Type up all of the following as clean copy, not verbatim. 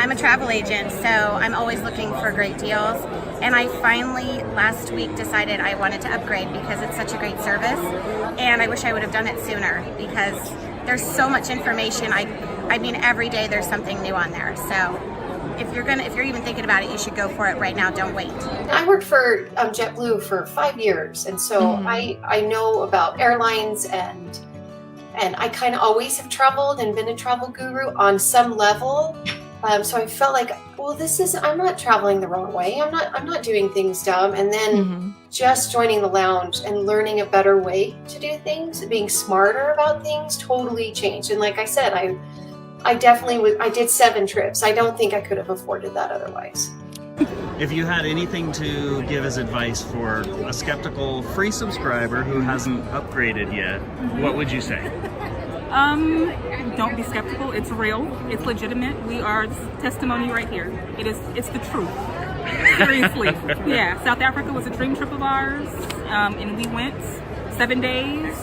I'm a travel agent, so I'm always looking for great deals. And I finally, last week, decided I wanted to upgrade because it's such a great service. And I wish I would have done it sooner because there's so much information. I mean, every day there's something new on there. So if you're even thinking about it, you should go for it right now. Don't wait. I worked for JetBlue for 5 years, and so I know about airlines, and I kind of always have traveled and been a travel guru on some level. So I felt like, well, I'm not traveling the wrong way. I'm not doing things dumb. And then just joining the lounge and learning a better way to do things, being smarter about things, totally changed. And like I said, I definitely I did 7 trips. I don't think I could have afforded that otherwise. If you had anything to give as advice for a skeptical free subscriber who hasn't upgraded yet, what would you say? Don't be skeptical. It's real. It's legitimate. We are testimony right here. It's the truth. Seriously. Yeah. South Africa was a dream trip of ours, and we went 7 days.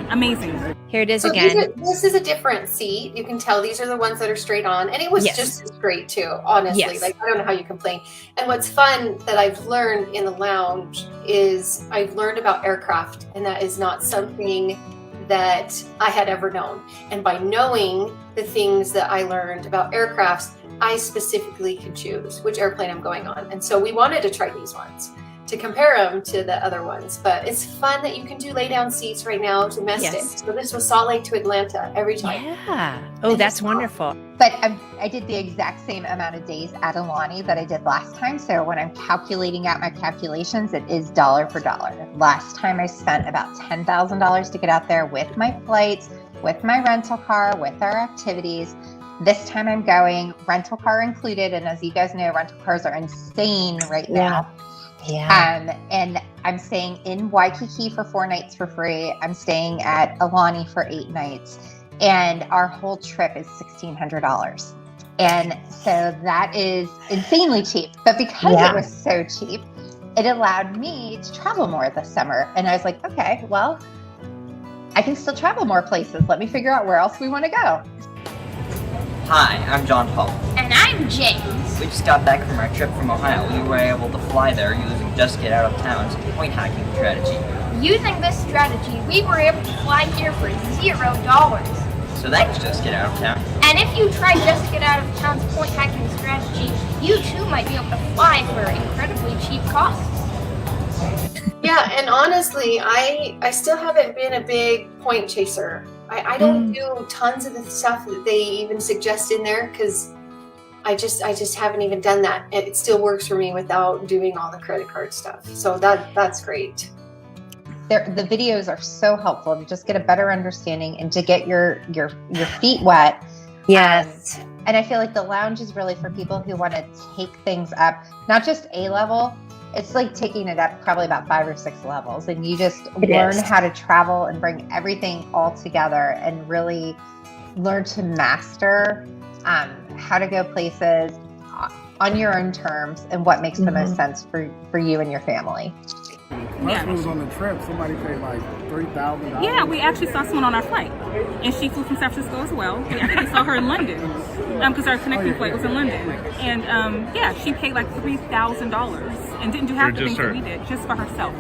Amazing. Here it is again. This is a different seat. You can tell these are the ones that are straight on, and it was just as great too. Honestly, like I don't know how you complain. And what's fun that I've learned in the lounge is I've learned about aircraft, and that is not something that I had ever known. And by knowing the things that I learned about aircrafts, I specifically can choose which airplane I'm going on. And so we wanted to try these ones to compare them to the other ones. But it's fun that you can do lay down seats right now, domestic. So this was Salt Lake to Atlanta every time. Yeah. Oh, that's wonderful. But I did the exact same amount of days at Alani that I did last time. So when I'm calculating out my calculations, it is dollar for dollar. Last time I spent about $10,000 to get out there with my flights, with my rental car, with our activities. This time I'm going rental car included. And as you guys know, rental cars are insane right now. Yeah. And I'm staying in Waikiki for 4 nights for free. I'm staying at Alani for 8 nights. And our whole trip is $1,600. And so that is insanely cheap. But because it was so cheap, it allowed me to travel more this summer. And I was like, okay, well, I can still travel more places. Let me figure out where else we want to go. Hi, I'm John Paul. And I'm James. We just got back from our trip from Ohio. We were able to fly there using Just Get Out of Town's point hacking strategy. Using this strategy, we were able to fly here for $0. So thanks, Just Get Out of Town. And if you try Just Get Out of Town's point hacking strategy, you too might be able to fly for incredibly cheap costs. Yeah, and honestly, I still haven't been a big point chaser. I don't do tons of the stuff that they even suggest in there because I just haven't even done that. It still works for me without doing all the credit card stuff. So that's great. The videos are so helpful to just get a better understanding and to get your feet wet. Yes. And I feel like the lounge is really for people who want to take things up, not just a level. It's like taking it up probably about 5 or 6 levels, and you just learn how to travel and bring everything all together and really learn to master how to go places on your own terms and what makes the most sense for you and your family. Person was on the trip. Somebody paid like $3,000. Yeah, we actually saw someone on our flight, and she flew from San Francisco as well. We actually saw her in London because our connecting flight was in London, and she paid like $3,000 and didn't do half the things that we did just for herself.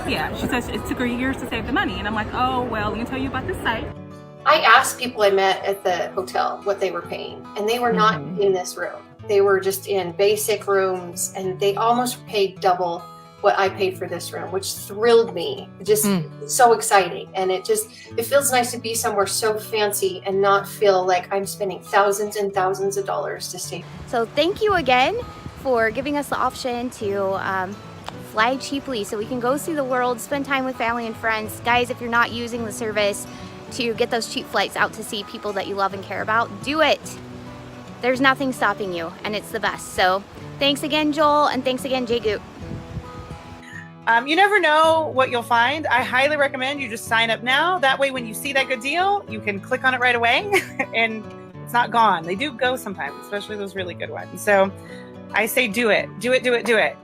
Yeah, she says it took her years to save the money, and I'm like, oh well, let me tell you about this site. I asked people I met at the hotel what they were paying, and they were not in this room. They were just in basic rooms, and they almost paid double what I paid for this room, which thrilled me. Just so exciting. And it feels nice to be somewhere so fancy and not feel like I'm spending thousands and thousands of dollars to stay. So thank you again for giving us the option to fly cheaply so we can go see the world, spend time with family and friends. Guys, if you're not using the service to get those cheap flights out to see people that you love and care about, do it. There's nothing stopping you, and it's the best. So thanks again, Joel, and thanks again, JGOOT. You never know what you'll find. I highly recommend you just sign up now. That way, when you see that good deal, you can click on it right away and it's not gone. They do go sometimes, especially those really good ones. So I say do it. Do it, do it, do it.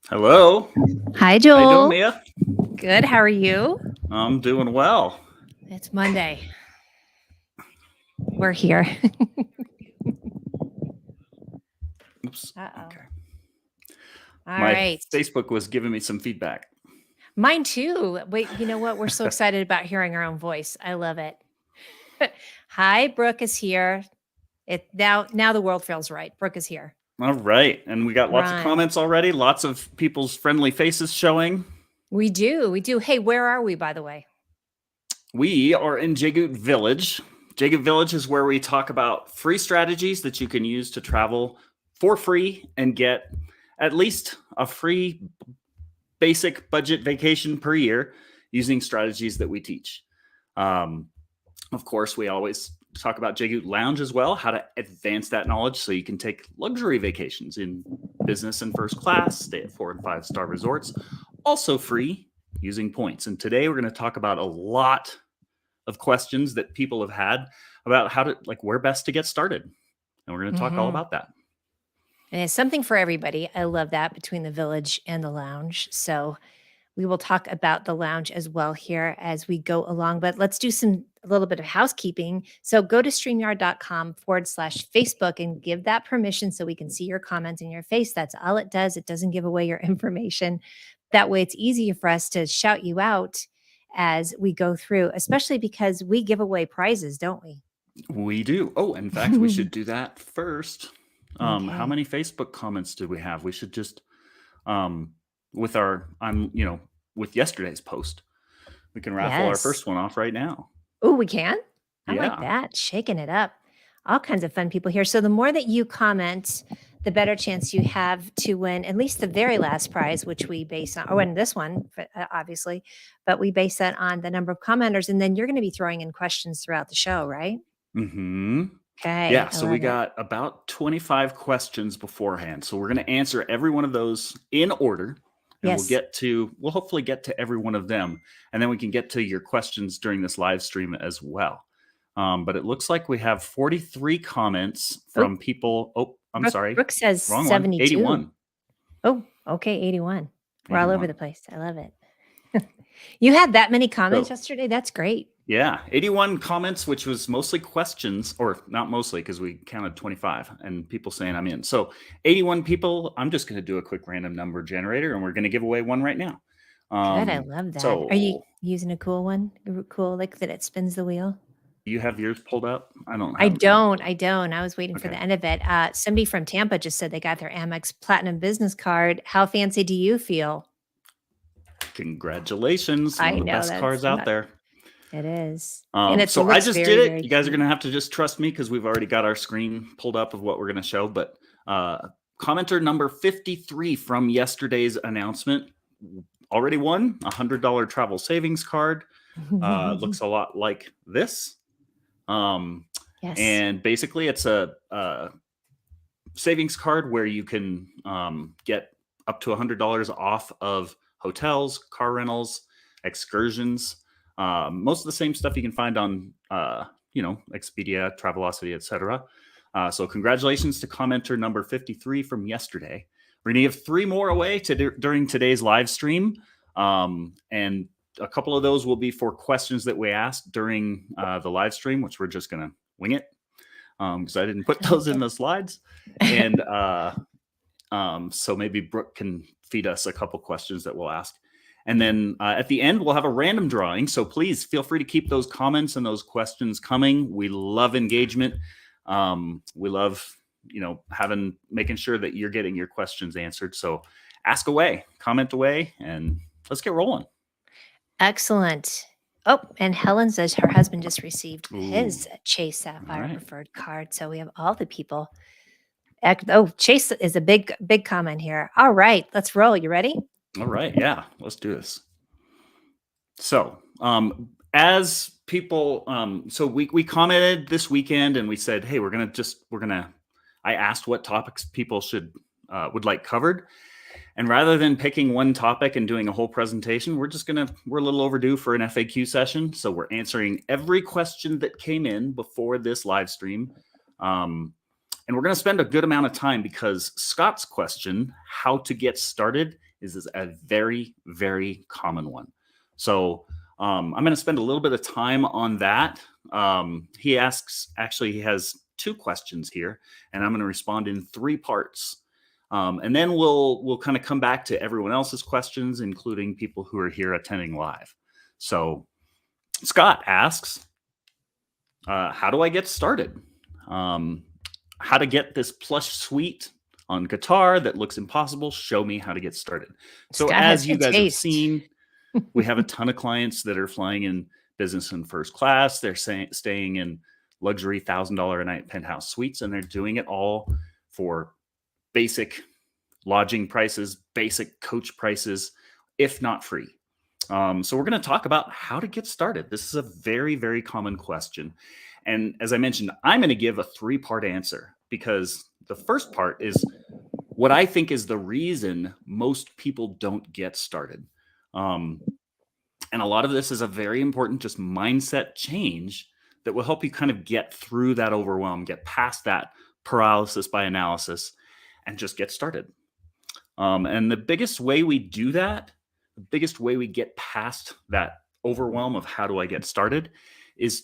Hello. Hi, How you Joel. doing, Mia? Good. How are you? I'm doing well. It's Monday. We're here. Oops. Uh-oh. Okay. All My right. Facebook was giving me some feedback. Mine too. Wait, you know what? We're so excited about hearing our own voice. I love it. Hi, Brooke is here. Now the world feels right. Brooke is here. All right. And we got lots of Run. comments already. Lots of people's friendly faces showing. We do. Hey, where are we, by the way? We are in JGOOT Village. JGOOT Village is where we talk about free strategies that you can use to travel for free and get at least a free basic budget vacation per year using strategies that we teach. Of course, we always talk about JGOOT Lounge as well, how to advance that knowledge so you can take luxury vacations in business and first class, stay at 4- and 5-star resorts, also free using points. And today we're going to talk about a lot of questions that people have had about how to, like, where best to get started. And we're going to talk all about that. And it's something for everybody. I love that, between the village and the lounge. So we will talk about the lounge as well here as we go along, but let's do a little bit of housekeeping. So go to StreamYard.com/Facebook and give that permission so we can see your comments in your face. That's all it does. It doesn't give away your information. That way it's easier for us to shout you out as we go through, especially because we give away prizes, don't we? We do. Oh, in fact, we should do that first. How Okay. many Facebook comments do we have? We should just, with yesterday's post, we can raffle our Yes. first one off right now. Oh, we can? I like Yeah. that. Shaking it up. All kinds of fun people here. So the more that you comment, the better chance you have to win at least the very last prize, which we base on, and this one, obviously, but we base that on the number of commenters. And then you're going to be throwing in questions throughout the show, right? Mm-hmm. Okay. Yeah. I So we love it. got about 25 questions beforehand. So we're going to answer every one of those in order. And Yes. we'll hopefully get to every one of them. And then we can get to your questions during this live stream as well. But it looks like we have 43 comments from people. Oh, I'm sorry. Brooke says Wrong 72. one. 81. Oh, okay. 81. We're all over 81. the place. I love it. You had that many comments So- yesterday? That's great. Yeah, 81 comments, which was mostly questions, or not mostly because we counted 25 and people saying I'm in. So 81 people. I'm just going to do a quick random number generator and we're going to give away one right now. Good. I love that. Are you using a cool one? Cool, like that it spins the wheel? You have yours pulled up? I don't. I don't. I was waiting for Okay. the end of it. Somebody from Tampa just said they got their Amex Platinum business card. How fancy do you feel? Congratulations. I One of the know, best that's cards out not- there. It is. And So I looks just very, did it. very You guys are cute. going to have to just trust me because we've already got our screen pulled up of what we're going to show. But commenter number 53 from yesterday's announcement already won a $100 travel savings card. Looks a lot like this. Yes. And basically it's a savings card where you can get up to $100 off of hotels, car rentals, excursions, most of the same stuff you can find on Expedia, Travelocity, etc. So congratulations to commenter number 53 from yesterday. We're gonna give 3 more away during today's live stream, and a couple of those will be for questions that we asked during the live stream, which we're just gonna wing it because I didn't put those in the slides. And so maybe Brooke can feed us a couple questions that we'll ask. And then at the end, we'll have a random drawing. So please feel free to keep those comments and those questions coming. We love engagement. We love, making sure that you're getting your questions answered. So ask away, comment away, and let's get rolling. Excellent. Oh, and Helen says her husband just received his Chase Sapphire right. preferred card. So we have all the people. Oh, Chase is a big comment here. All right, let's roll. You ready? All right. Yeah, let's do this. So as people, so we commented this weekend and we said, hey, I asked what topics people would like covered. And rather than picking one topic and doing a whole presentation, we're a little overdue for an FAQ session. So we're answering every question that came in before this live stream. And we're going to spend a good amount of time because Scott's question, how to get started, is a very, very common one. So I'm going to spend a little bit of time on that. He has 2 questions here, and I'm going to respond in 3 parts. And then we'll kind of come back to everyone else's questions, including people who are here attending live. So Scott asks, how do I get started? How to get this plush suite on guitar that looks impossible? Show me how to get started. So Scott as has you good guys have taste. seen, we have a ton of clients that are flying in business and first class. They're staying in luxury $1,000 a night penthouse suites, and they're doing it all for basic lodging prices, basic coach prices, if not free. So we're going to talk about how to get started. This is a very, very common question. And as I mentioned, I'm going to give a 3-part answer, because the first part is what I think is the reason most people don't get started. And a lot of this is a very important just mindset change that will help you kind of get through that overwhelm, get past that paralysis by analysis, and just get started. And the biggest way we do that, the biggest way we get past that overwhelm of how do I get started, is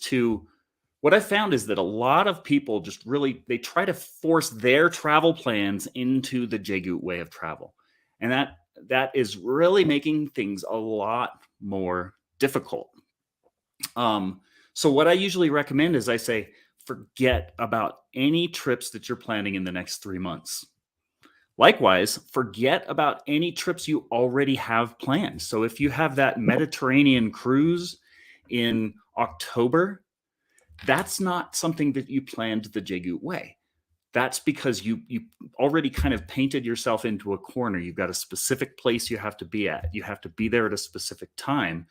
what I found is that a lot of people just really, they try to force their travel plans into the JGOOT way of travel. And that is really making things a lot more difficult. So what I usually recommend is I say, forget about any trips that you're planning in the next 3 months. Likewise, forget about any trips you already have planned. So if you have that Mediterranean cruise in October, that's not something that you planned the JGOOT way. That's because you already kind of painted yourself into a corner. You've got a specific place you have to be at. You have to be there at a specific time.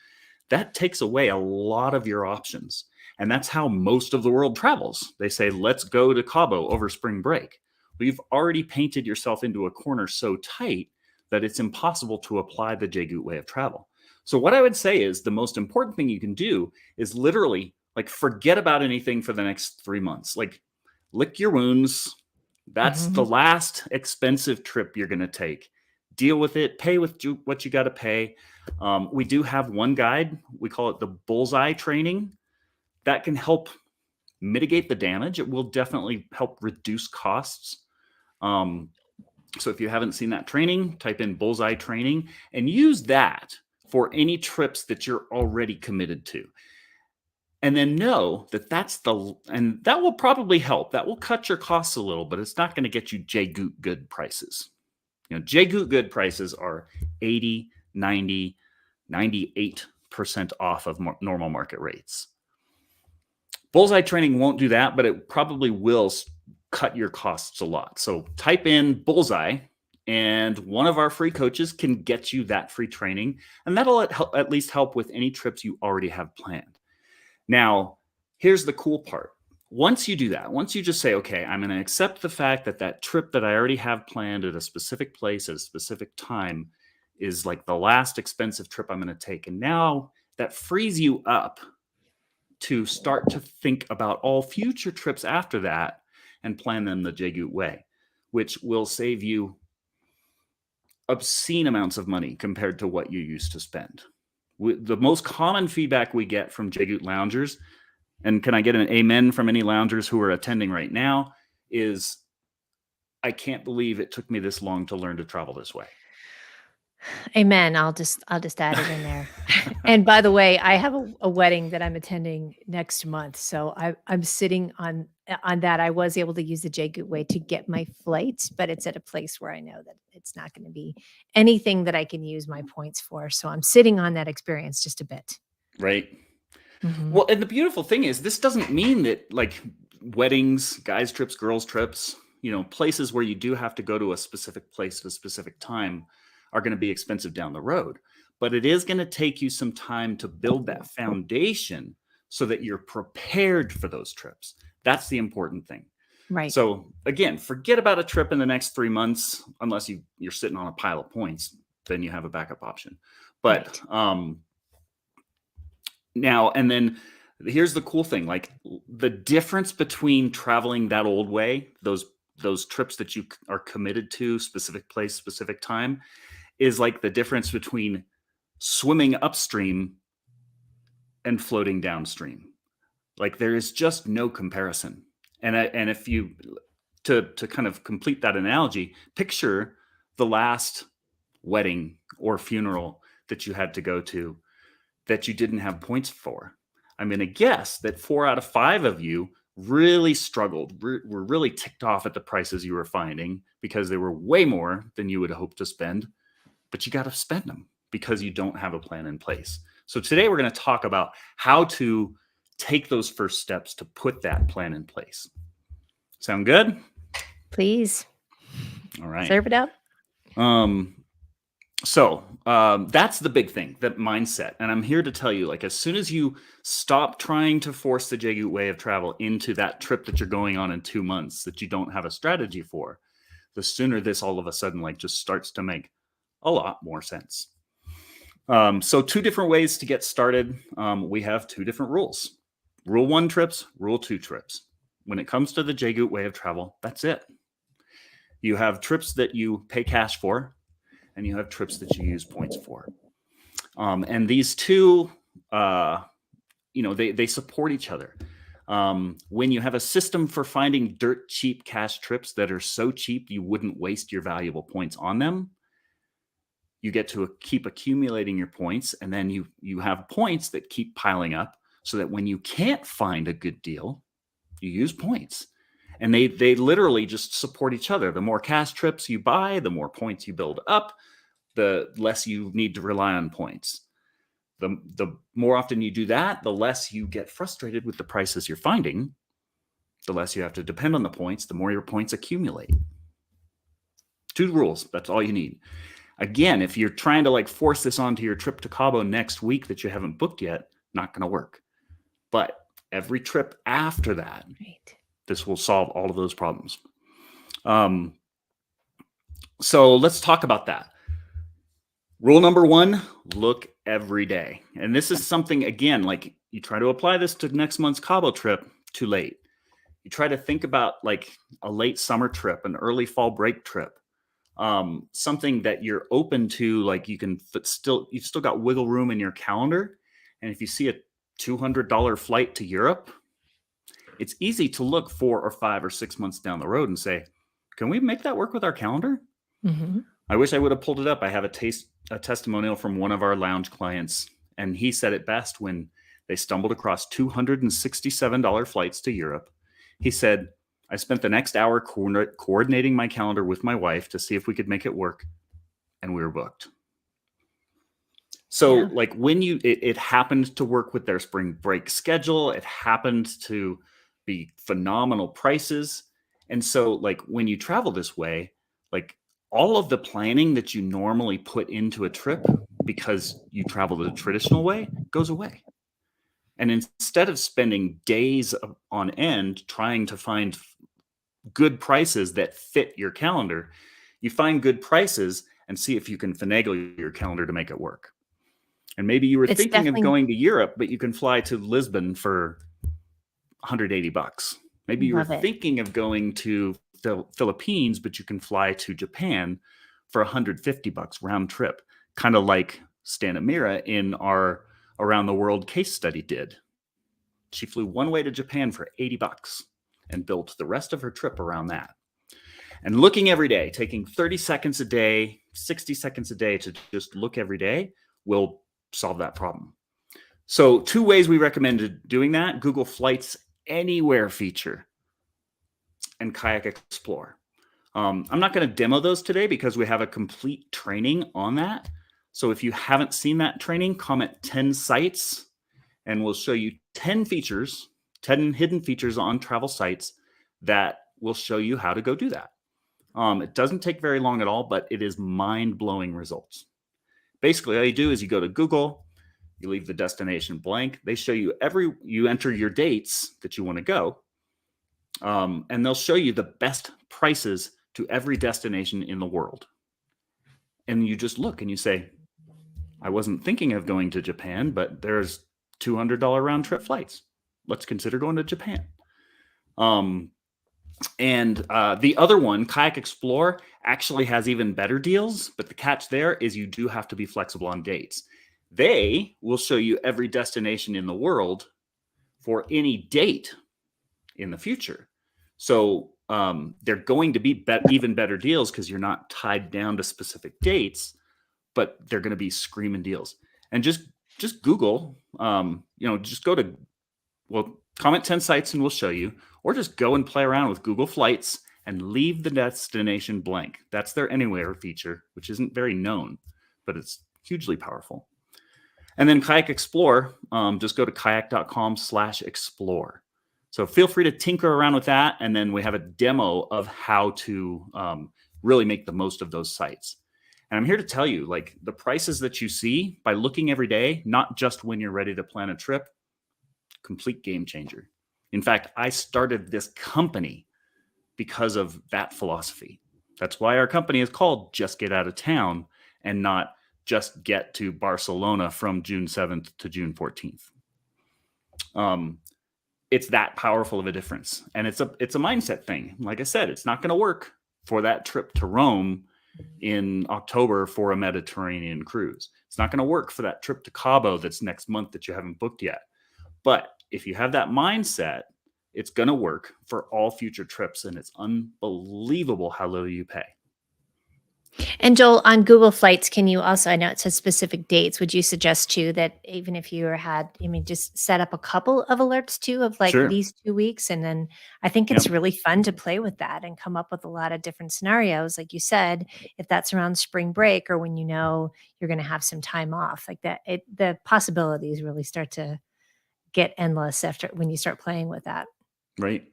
That takes away a lot of your options. And that's how most of the world travels. They say, let's go to Cabo over spring break. Well, you've already painted yourself into a corner so tight that it's impossible to apply the JGOOT way of travel. So what I would say is the most important thing you can do is literally forget about anything for the next 3 months. Lick your wounds. That's the last expensive trip you're going to take. Deal with it. Pay with what you got to pay. We do have one guide. We call it the Bullseye Training. That can help mitigate the damage. It will definitely help reduce costs. So if you haven't seen that training, type in Bullseye Training and use that for any trips that you're already committed to. And then know that and that will probably help. That will cut your costs a little, but it's not going to get you JGOOT good prices. JGOOT good prices are 80, 90, 98% off of normal market rates. Bullseye Training won't do that, but it probably will cut your costs a lot. So type in Bullseye, and one of our free coaches can get you that free training, and that'll at least help with any trips you already have planned. Now, here's the cool part. Once you do that, once you just say, okay, I'm going to accept the fact that trip that I already have planned at a specific place at a specific time is the last expensive trip I'm going to take. And now that frees you up to start to think about all future trips after that and plan them the JGOOT way, which will save you obscene amounts of money compared to what you used to spend. The most common feedback we get from JGOOT loungers, and can I get an amen from any loungers who are attending right now, is I can't believe it took me this long to learn to travel this way. Amen. I'll just add it in there. And by the way, I have a wedding that I'm attending next month, so I'm sitting on that. I was able to use the JGOOT way to get my flights, but it's at a place where I know that it's not going to be anything that I can use my points for. So I'm sitting on that experience just a bit. Right. Well, and the beautiful thing is, this doesn't mean that weddings, guys trips, girls trips, places where you do have to go to a specific place at a specific time are going to be expensive down the road. But it is going to take you some time to build that foundation so that you're prepared for those trips. That's the important thing. Right. So again, forget about a trip in the next 3 months, unless you're sitting on a pile of points, then you have a backup option. But now, and then here's the cool thing, the difference between traveling that old way, those trips that you are committed to, specific place, specific time, is like the difference between swimming upstream and floating downstream. Like there is just no comparison. And if you, to kind of complete that analogy, picture the last wedding or funeral that you had to go to that you didn't have points for. I'm going to guess that 4 out of 5 of you really struggled, were really ticked off at the prices you were finding because they were way more than you would hope to spend, but you got to spend them because you don't have a plan in place. So today we're going to talk about how to take those first steps to put that plan in place. Sound good? Please. All right. Serve it up. So that's the big thing, that mindset. And I'm here to tell you, like, as soon as you stop trying to force the JGOOT way of travel into that trip that you're going on in 2 months that you don't have a strategy for, the sooner this all of a sudden like just starts to make a lot more sense. So 2 different ways to get started. We have 2 different rules. Rule 1 trips, rule 2 trips. When it comes to the JGOOT way of travel, that's it. You have trips that you pay cash for, and you have trips that you use points for. And these 2, they support each other. When you have a system for finding dirt cheap cash trips that are so cheap you wouldn't waste your valuable points on them, you get to keep accumulating your points, and then you have points that keep piling up so that when you can't find a good deal, you use points. And they literally just support each other. The more cash trips you buy, the more points you build up, the less you need to rely on points. The more often you do that, the less you get frustrated with the prices you're finding, the less you have to depend on the points, the more your points accumulate. 2 rules, that's all you need. Again, if you're trying to like force this onto your trip to Cabo next week that you haven't booked yet, not going to work. But every trip after that, this will solve all of those problems. So let's talk about that. Rule number 1, look every day. And this is something, again, like you try to apply this to next month's Cabo trip, too late. You try to think about like a late summer trip, an early fall break trip, something that you're open to, like you've still got wiggle room in your calendar. And if you see a $200 flight to Europe, it's easy to look 4 or 5 or 6 months down the road and say, can we make that work with our calendar? Mm-hmm. I wish I would have pulled it up. I have a testimonial from one of our lounge clients, and he said it best when they stumbled across $267 flights to Europe. He said, I spent the next hour coordinating my calendar with my wife to see if we could make it work, and we were booked. So like when it happened to work with their spring break schedule, it happened to be phenomenal prices. And so like when you travel this way, like all of the planning that you normally put into a trip because you travel the traditional way goes away. And instead of spending days on end trying to find good prices that fit your calendar, you find good prices and see if you can finagle your calendar to make it work. And maybe you were thinking of going to Europe, but you can fly to Lisbon for $180. Maybe you were thinking of going to the Philippines, but you can fly to Japan for $150 round trip, kind of like Stan Amira in our Around the World case study did. She flew one way to Japan for $80 and built the rest of her trip around that. And looking every day, taking 30 seconds a day, 60 seconds a day to just look every day will solve that problem. So 2 ways we recommended doing that: Google Flights Anywhere feature and Kayak Explore. I'm not going to demo those today because we have a complete training on that. So if you haven't seen that training, comment 10 sites and we'll show you 10 features, 10 hidden features on travel sites that will show you how to go do that. It doesn't take very long at all, but it is mind-blowing results. Basically, all you do is you go to Google, you leave the destination blank. They show you you enter your dates that you want to go, and they'll show you the best prices to every destination in the world. And you just look and you say, I wasn't thinking of going to Japan, but there's $200 round trip flights. Let's consider going to Japan. And the other one, Kayak Explore, actually has even better deals. But the catch there is you do have to be flexible on dates. They will show you every destination in the world for any date in the future. So they're going to be even better deals because you're not tied down to specific dates, but they're going to be screaming deals. And just Google, just go to, comment 10 sites and we'll show you, or just go and play around with Google Flights and leave the destination blank. That's their Anywhere feature, which isn't very known, but it's hugely powerful. And then Kayak Explore, just go to kayak.com/explore. So feel free to tinker around with that. And then we have a demo of how to really make the most of those sites. And I'm here to tell you, like, the prices that you see by looking every day, not just when you're ready to plan a trip, complete game changer. In fact, I started this company because of that philosophy. That's why our company is called Just Get Out of Town and not Just Get to Barcelona from June 7th to June 14th. It's that powerful of a difference. And it's a mindset thing. Like I said, it's not going to work for that trip to Rome in October for a Mediterranean cruise. It's not going to work for that trip to Cabo that's next month that you haven't booked yet. But if you have that mindset, it's going to work for all future trips. And it's unbelievable how little you pay. And Joel, on Google Flights, can you also, I know it says specific dates, would you suggest too that even if you just set up a couple of alerts too of like Sure. these 2 weeks? And then I think it's really fun to play with that and come up with a lot of different scenarios. Like you said, if that's around spring break or when you know you're going to have some time off like that, the possibilities really start to get endless when you start playing with that. Right.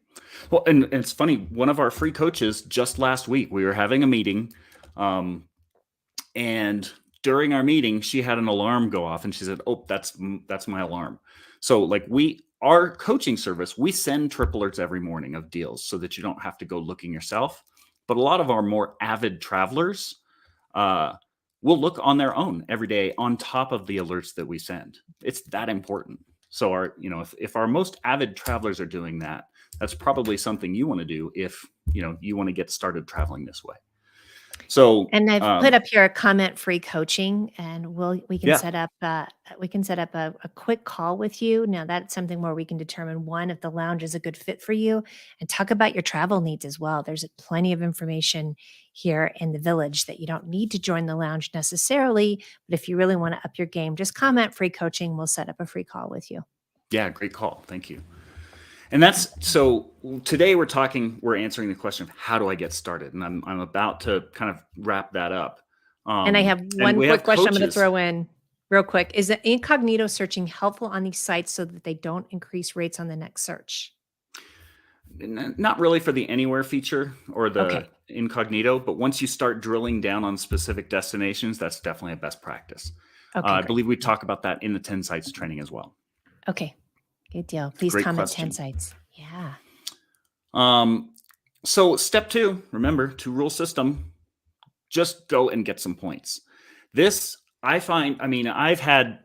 Well, and it's funny, one of our free coaches just last week, we were having a meeting. And during our meeting, she had an alarm go off and she said, "Oh, that's my alarm." So like our coaching service, we send trip alerts every morning of deals so that you don't have to go looking yourself. But a lot of our more avid travelers, will look on their own every day on top of the alerts that we send. It's that important. So if our most avid travelers are doing that, that's probably something you want to do if, you want to get started traveling this way. So, and I've put up here a comment-free coaching, and we can set up a quick call with you. Now that's something where we can determine if the lounge is a good fit for you, and talk about your travel needs as well. There's plenty of information here in the village that you don't need to join the lounge necessarily, but if you really want to up your game, just comment free coaching. We'll set up a free call with you. Yeah, great call. Thank you. And so today we're answering the question of how do I get started? And I'm about to kind of wrap that up. And I have one quick question I'm going to throw in real quick. Is the incognito searching helpful on these sites so that they don't increase rates on the next search? Not really for the Anywhere feature or the incognito, but once you start drilling down on specific destinations, that's definitely a best practice. I believe we talk about that in the 10 sites training as well. Okay. Good deal. Please comment 10 sites. Yeah. So step 2, remember, 2-rule system, just go and get some points. This, I've had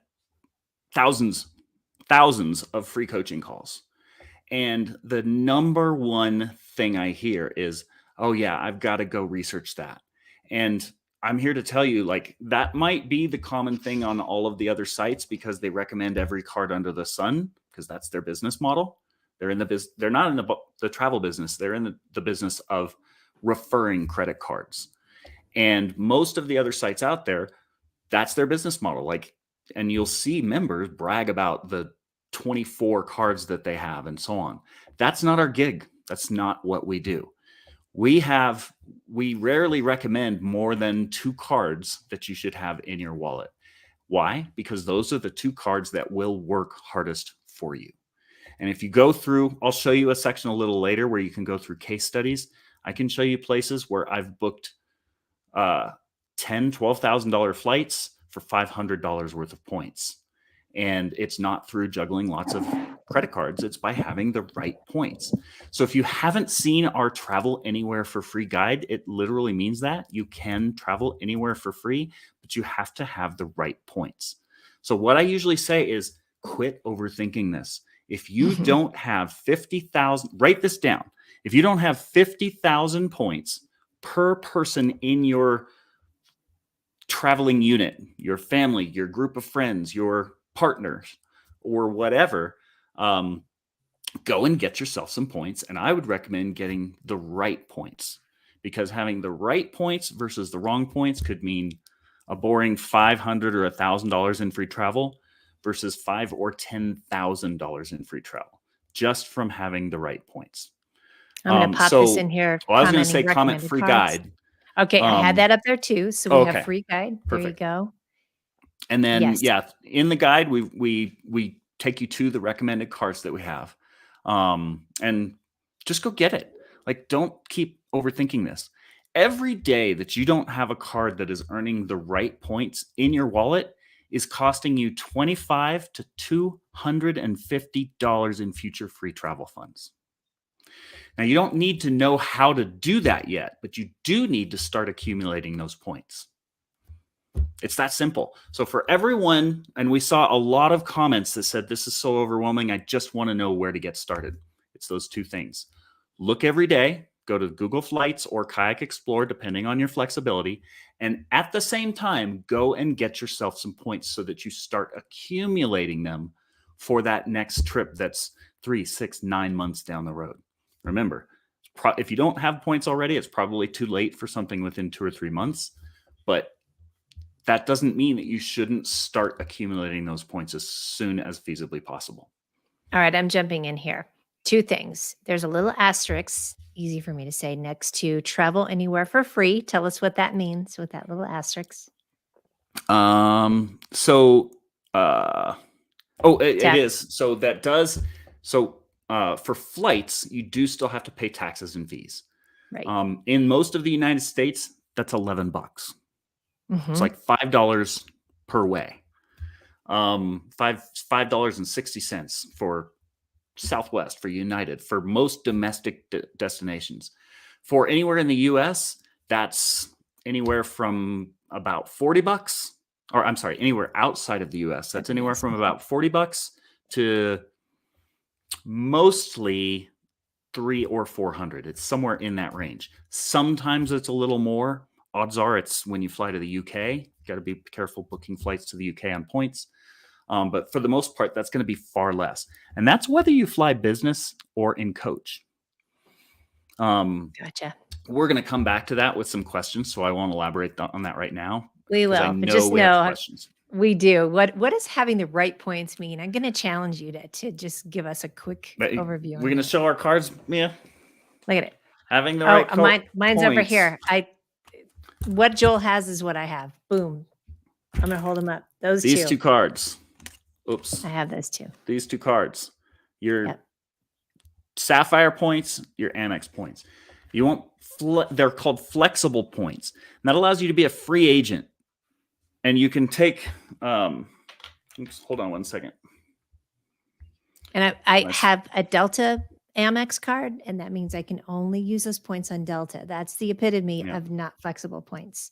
thousands of free coaching calls. And the number one thing I hear is, "Oh yeah, I've got to go research that." And I'm here to tell you, like, that might be the common thing on all of the other sites because they recommend every card under the sun because that's their business model. They're they're not in the travel business. They're in the business of referring credit cards. And most of the other sites out there, that's their business model. And you'll see members brag about the 24 cards that they have and so on. That's not our gig. That's not what we do. We rarely recommend more than 2 cards that you should have in your wallet. Why? Because those are the 2 cards that will work hardest for you. And if you go through, I'll show you a section a little later where you can go through case studies. I can show you places where I've booked $10,000, $12,000 flights for $500 worth of points. And it's not through juggling lots of credit cards. It's by having the right points. So if you haven't seen our Travel Anywhere for Free guide, it literally means that you can travel anywhere for free, but you have to have the right points. So what I usually say is quit overthinking this. If you don't have 50,000, write this down. If you don't have 50,000 points per person in your traveling unit, your family, your group of friends, your partners, or whatever, go and get yourself some points. And I would recommend getting the right points, because having the right points versus the wrong points could mean a boring $500 or $1,000 in free travel versus $5,000 or $10,000 in free travel just from having the right points. I'm going to pop this in here. I was going to say comment free guide. Okay, I had that up there too. So we have free guide. Perfect. There you go. And then in the guide we take you to the recommended cards that we have. And just go get it. Like, don't keep overthinking this. Every day that you don't have a card that is earning the right points in your wallet is costing you $25 to $250 in future free travel funds. Now, you don't need to know how to do that yet, but you do need to start accumulating those points. It's that simple. So for everyone, and we saw a lot of comments that said, this is so overwhelming, I just want to know where to get started. It's those two things. Look every day, go to Google Flights or Kayak Explore, depending on your flexibility. And at the same time, go and get yourself some points so that you start accumulating them for that next trip that's 3, 6, 9 months down the road. Remember, if you don't have points already, it's probably too late for something within 2 or 3 months. But that doesn't mean that you shouldn't start accumulating those points as soon as feasibly possible. All right, I'm jumping in here. 2 things. There's a little asterisk, easy for me to say, next to travel anywhere for free. Tell us what that means with that little asterisk. It is. So that does. So for flights, you do still have to pay taxes and fees. Right. In most of the United States, that's $11. Mm-hmm. It's like $5 per way. $5.60 for Southwest, for United, for most domestic destinations. For anywhere in the US, that's anywhere from about $40, or I'm sorry, anywhere outside of the US, that's anywhere from about $40 to mostly $300 or $400. It's somewhere in that range. Sometimes it's a little more. Odds are it's when you fly to the UK. Got to be careful booking flights to the UK on points. But for the most part, that's going to be far less. And that's whether you fly business or in coach. Gotcha. We're going to come back to that with some questions, so I won't elaborate on that right now. We will. I know but just we have know questions. we do. What does having the right points mean? I'm going to challenge you to just give us a quick overview. We're going to show our cards, Mia. Look at it. Having the right mine's points. over here. What Joel has is what I have. Boom. I'm going to hold them up. These two cards. Oops. I have those 2. These 2 cards. Your Sapphire points, your Amex points. You want they're called flexible points. And that allows you to be a free agent. And you can take hold on one second. And I have a Delta Amex card, and that means I can only use those points on Delta. That's the epitome of not flexible points.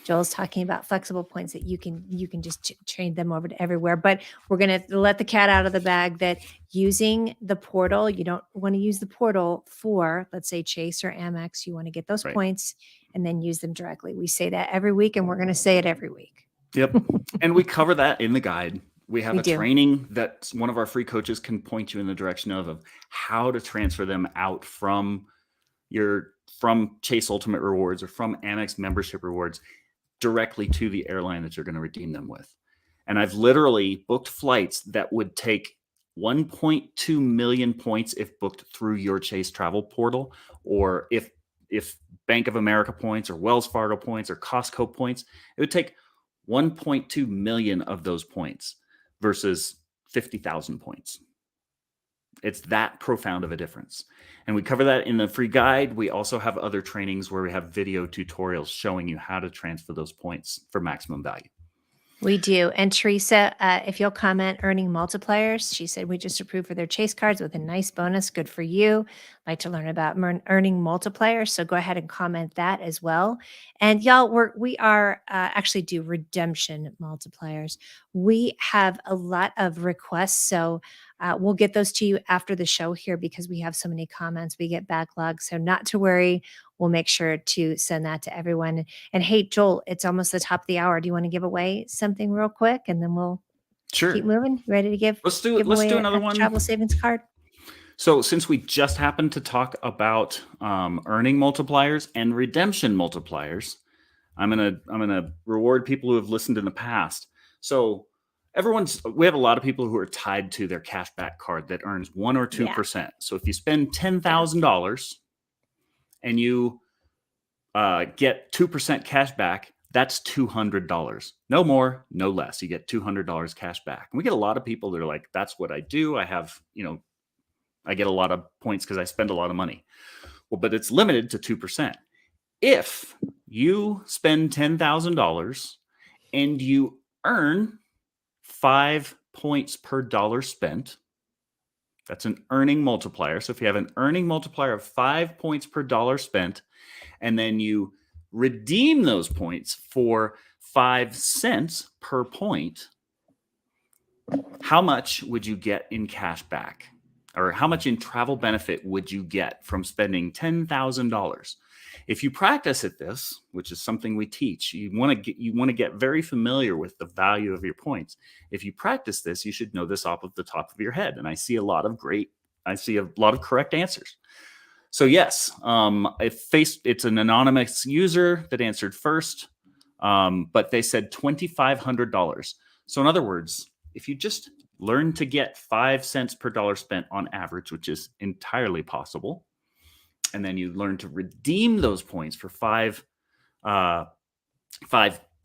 Joel's talking about flexible points that you can just trade them over to everywhere. But we're going to let the cat out of the bag that using the portal, you don't want to use the portal for, let's say, Chase or Amex. You want to get those points and then use them directly. We say that every week, and we're going to say it every week. Yep. And we cover that in the guide. We have training that one of our free coaches can point you in the direction of how to transfer them out from Chase Ultimate Rewards or from Amex membership rewards directly to the airline that you're going to redeem them with. And I've literally booked flights that would take 1.2 million points if booked through your Chase travel portal, or if Bank of America points or Wells Fargo points or Costco points, it would take 1.2 million of those points versus 50,000 points. It's that profound of a difference. And we cover that in the free guide. We also have other trainings where we have video tutorials showing you how to transfer those points for maximum value. We do. And Teresa, if you'll comment earning multipliers, she said we just approved for their Chase cards with a nice bonus. Good for you. Like to learn about earning multipliers. So go ahead and comment that as well. And y'all, we are actually do redemption multipliers. We have a lot of requests. So We'll get those to you after the show here because we have so many comments. We get backlogs. So not to worry. We'll make sure to send that to everyone. And hey, Joel, it's almost the top of the hour. Do you want to give away something real quick? And then we'll keep moving. You ready to give away another a one. travel savings card? So since we just happened to talk about earning multipliers and redemption multipliers, I'm gonna reward people who have listened in the past. So we have a lot of people who are tied to their cashback card that earns 1 or 2%. Yeah. So if you spend $10,000 and you get 2% cash back, that's $200. No more, no less. You get $200 cash back. And we get a lot of people that are like, that's what I do. I have, I get a lot of points because I spend a lot of money. Well, but it's limited to 2%. If you spend $10,000 and you earn 5 points per dollar spent, that's an earning multiplier. So if you have an earning multiplier of 5 points per dollar spent, and then you redeem those points for 5 cents per point, how much would you get in cash back? Or how much in travel benefit would you get from spending $10,000? If you practice at this, which is something we teach, you want to get very familiar with the value of your points. If you practice this, you should know this off of the top of your head. And I see a lot of correct answers. So yes, it's an anonymous user that answered first, but they said $2,500. So in other words, if you just learn to get 5 cents per dollar spent on average, which is entirely possible, and then you learn to redeem those points for 5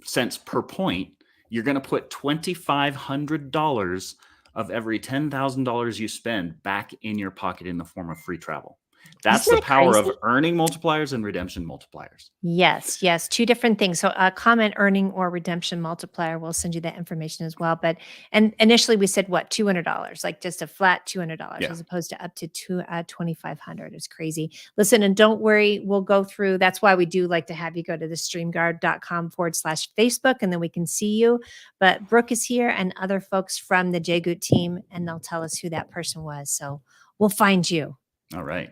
cents per point, you're going to put $2,500 of every $10,000 you spend back in your pocket in the form of free travel. That's the power of earning multipliers and redemption multipliers. Yes. 2 different things. So a comment earning or redemption multiplier, we'll send you that information as well. And initially we said what, $200, like just a flat $200 as opposed to up to $2,500. It's crazy. Listen, and don't worry, we'll go through. That's why we do like to have you go to the streamguard.com/Facebook, and then we can see you. But Brooke is here and other folks from the JGOOT team, and they'll tell us who that person was. So we'll find you. All right.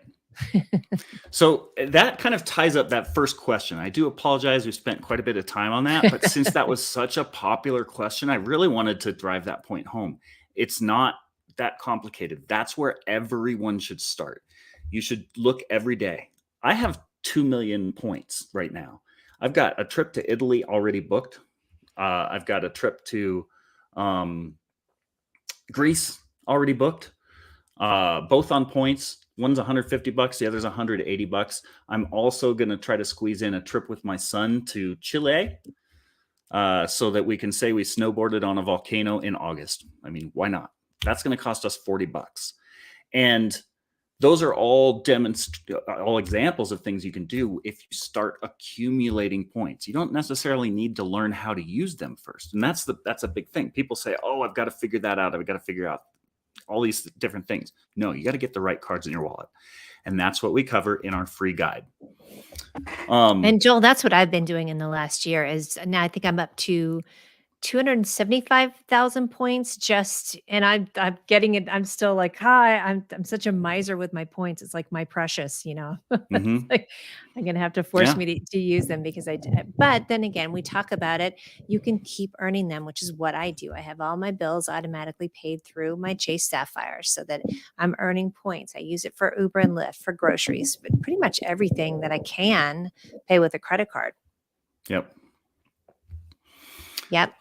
So that kind of ties up that first question. I do apologize. We spent quite a bit of time on that, but since that was such a popular question, I really wanted to drive that point home. It's not that complicated. That's where everyone should start. You should look every day. I have 2 million points right now. I've got a trip to Italy already booked. I've got a trip to Greece already booked, both on points. One's $150, the other's $180. I'm also going to try to squeeze in a trip with my son to Chile so that we can say we snowboarded on a volcano in August. I mean, why not? That's going to cost us $40. And those are all examples of things you can do if you start accumulating points. You don't necessarily need to learn how to use them first. And that's a big thing. People say, oh, I've got to figure that out. I've got to figure out all these different things. No, you got to get the right cards in your wallet. And that's what we cover in our free guide. And Joel, that's what I've been doing in the last year is now I think I'm up to 275,000 points and I'm getting it. I'm still like, hi, I'm such a miser with my points. It's like my precious, Mm-hmm. Like, I'm going to have to force me to use them because but then again, we talk about it. You can keep earning them, which is what I do. I have all my bills automatically paid through my Chase Sapphire so that I'm earning points. I use it for Uber and Lyft, for groceries, but pretty much everything that I can pay with a credit card. Yep.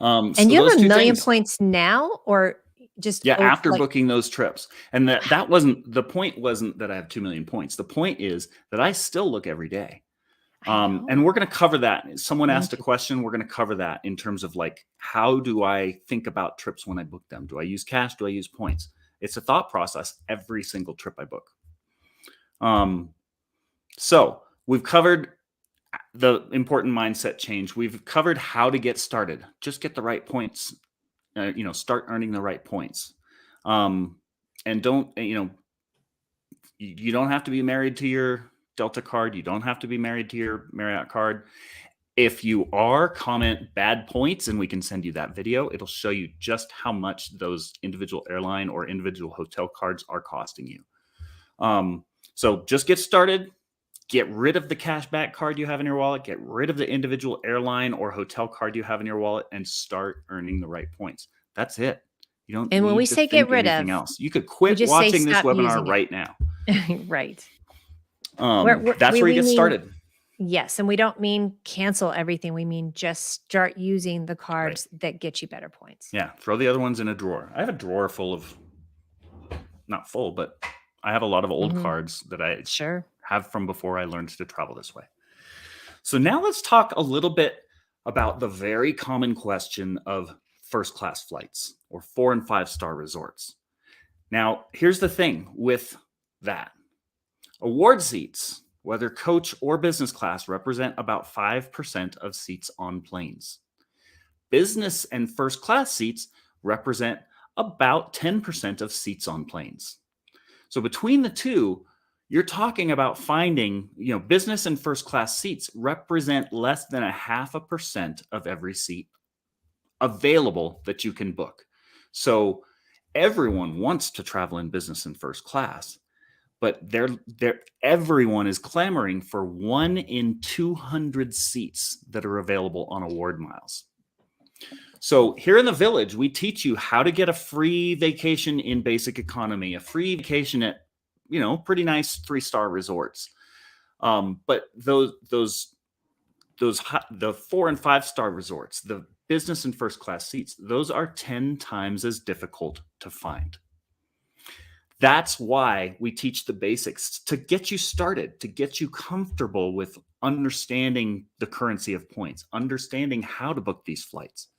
And so you have 1 million points now, or just after booking those trips. And that wasn't the point. Wasn't that I have 2 million points. The point is that I still look every day. And we're going to cover that. Someone asked a question. We're going to cover that in terms of like, how do I think about trips when I book them? Do I use cash? Do I use points? It's a thought process every single trip I book. So we've covered the important mindset change. We've covered how to get started. Just get the right points. Start earning the right points. And don't, you don't have to be married to your Delta card. You don't have to be married to your Marriott card. If you are, comment bad points and we can send you that video. It'll show you just how much those individual airline or individual hotel cards are costing you. So just get started. Get rid of the cashback card you have in your wallet. Get rid of the individual airline or hotel card you have in your wallet and start earning the right points. That's it. You don't And when need we to say get think rid anything of, else. You could quit just say watching this stop using webinar it. right now. Right. That's where you get started. Yes. And we don't mean cancel everything. We mean just start using the cards that get you better points. Yeah. Throw the other ones in a drawer. I have a drawer full of, not full, but I have a lot of old cards that I have from before I learned to travel this way. So now let's talk a little bit about the very common question of first class flights or 4 and 5-star resorts. Now, here's the thing with that. Award seats, whether coach or business class, represent about 5% of seats on planes. Business and first class seats represent about 10% of seats on planes. So between the two, you're talking about finding, business and first class seats represent less than 0.5% of every seat available that you can book. So everyone wants to travel in business and first class, but everyone is clamoring for 1 in 200 seats that are available on award miles. So here in the Village, we teach you how to get a free vacation in basic economy, a free vacation at, pretty nice 3-star resorts. But the 4 and 5-star resorts, the business and first class seats, those are 10 times as difficult to find. That's why we teach the basics to get you started, to get you comfortable with understanding the currency of points, understanding how to book these flights.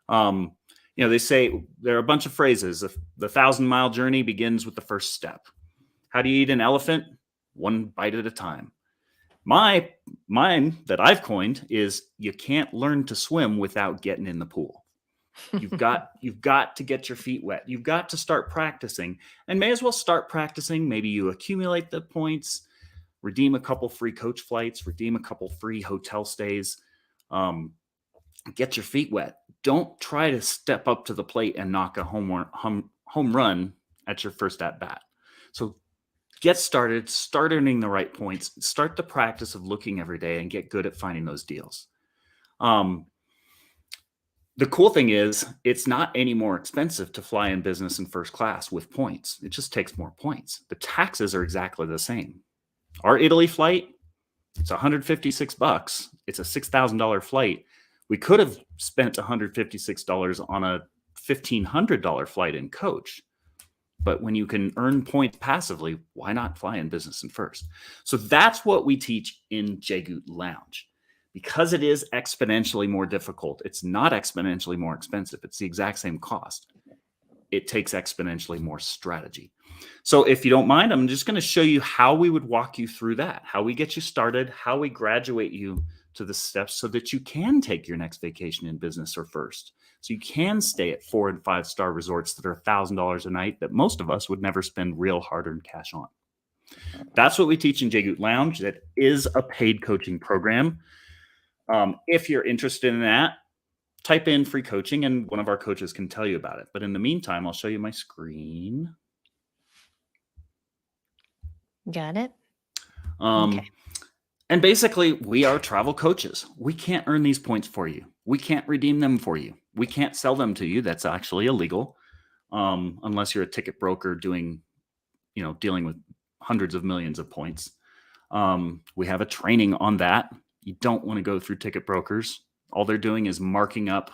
They say there are a bunch of phrases. The 1,000-mile journey begins with the first step. How do you eat an elephant? 1 bite at a time. Mine that I've coined is you can't learn to swim without getting in the pool. You've got to get your feet wet. You've got to start practicing, and may as well start practicing. Maybe you accumulate the points, redeem a couple free coach flights, redeem a couple free hotel stays. Get your feet wet. Don't try to step up to the plate and knock a home run at your first at bat. So get started, start earning the right points, start the practice of looking every day and get good at finding those deals. The cool thing is it's not any more expensive to fly in business and first class with points. It just takes more points. The taxes are exactly the same. Our Italy flight, it's $156. It's a $6,000 flight. We could have spent $156 on a $1,500 flight in coach. But when you can earn points passively, why not fly in business and first? So that's what we teach in JGOOT Lounge. Because it is exponentially more difficult, it's not exponentially more expensive. It's the exact same cost. It takes exponentially more strategy. So if you don't mind, I'm just going to show you how we would walk you through that, how we get you started, how we graduate you to the steps so that you can take your next vacation in business or first. So you can stay at 4 and 5-star resorts that are $1,000 a night that most of us would never spend real hard-earned cash on. That's what we teach in JGOOT Lounge. That is a paid coaching program. If you're interested in that, type in free coaching and one of our coaches can tell you about it. But in the meantime, I'll show you my screen. Got it. Okay. And basically, we are travel coaches. We can't earn these points for you. We can't redeem them for you. We can't sell them to you. That's actually illegal, unless you're a ticket broker dealing with hundreds of millions of points. We have a training on that. You don't want to go through ticket brokers. All they're doing is marking up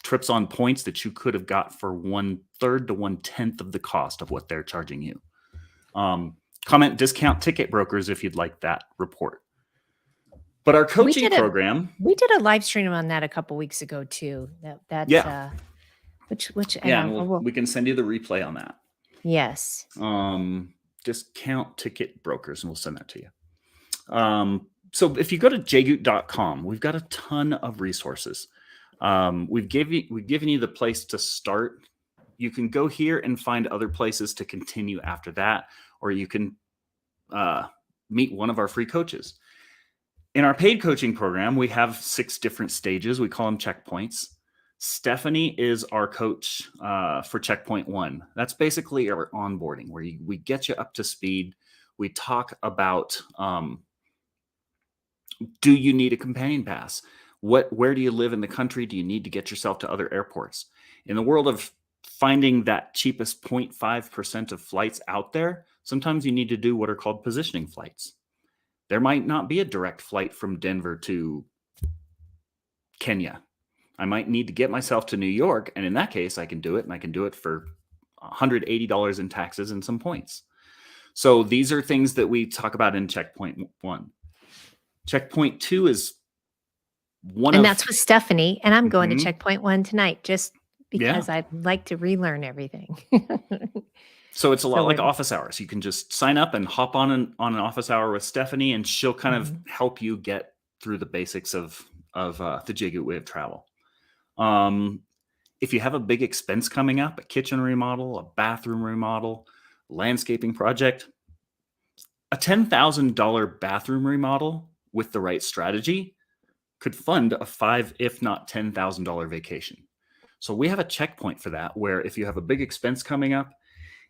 trips on points that you could have got for 1/3 to 1/10 of the cost of what they're charging you. Comment discount ticket brokers if you'd like that report. But our coaching program, we did a live stream on that a couple weeks ago too. We can send you the replay on that. Yes. Discount ticket brokers, and we'll send that to you. So if you go to jgoot.com, we've got a ton of resources. We've given you the place to start. You can go here and find other places to continue after that, or you can meet one of our free coaches. In our paid coaching program, we have 6 different stages. We call them checkpoints. Stephanie is our coach for checkpoint 1. That's basically our onboarding, where we get you up to speed. We talk about, do you need a companion pass? Where do you live in the country? Do you need to get yourself to other airports? In the world of finding that cheapest 0.5% of flights out there, sometimes you need to do what are called positioning flights. There might not be a direct flight from Denver to Kenya. I might need to get myself to New York, and in that case, I can do it, and I can do it for $180 in taxes and some points. So these are things that we talk about in checkpoint 1. Checkpoint 2 is and that's with Stephanie, and I'm going Mhm. to checkpoint 1 tonight just because I'd like to relearn everything. So it's a lot So like we're- office hours. You can just sign up and hop on an office hour with Stephanie, and she'll kind of help you get through the basics of the JGOOT way of travel. If you have a big expense coming up, a kitchen remodel, a bathroom remodel, landscaping project, a $10,000 bathroom remodel with the right strategy could fund a $5,000, if not $10,000 vacation. So we have a checkpoint for that, where if you have a big expense coming up,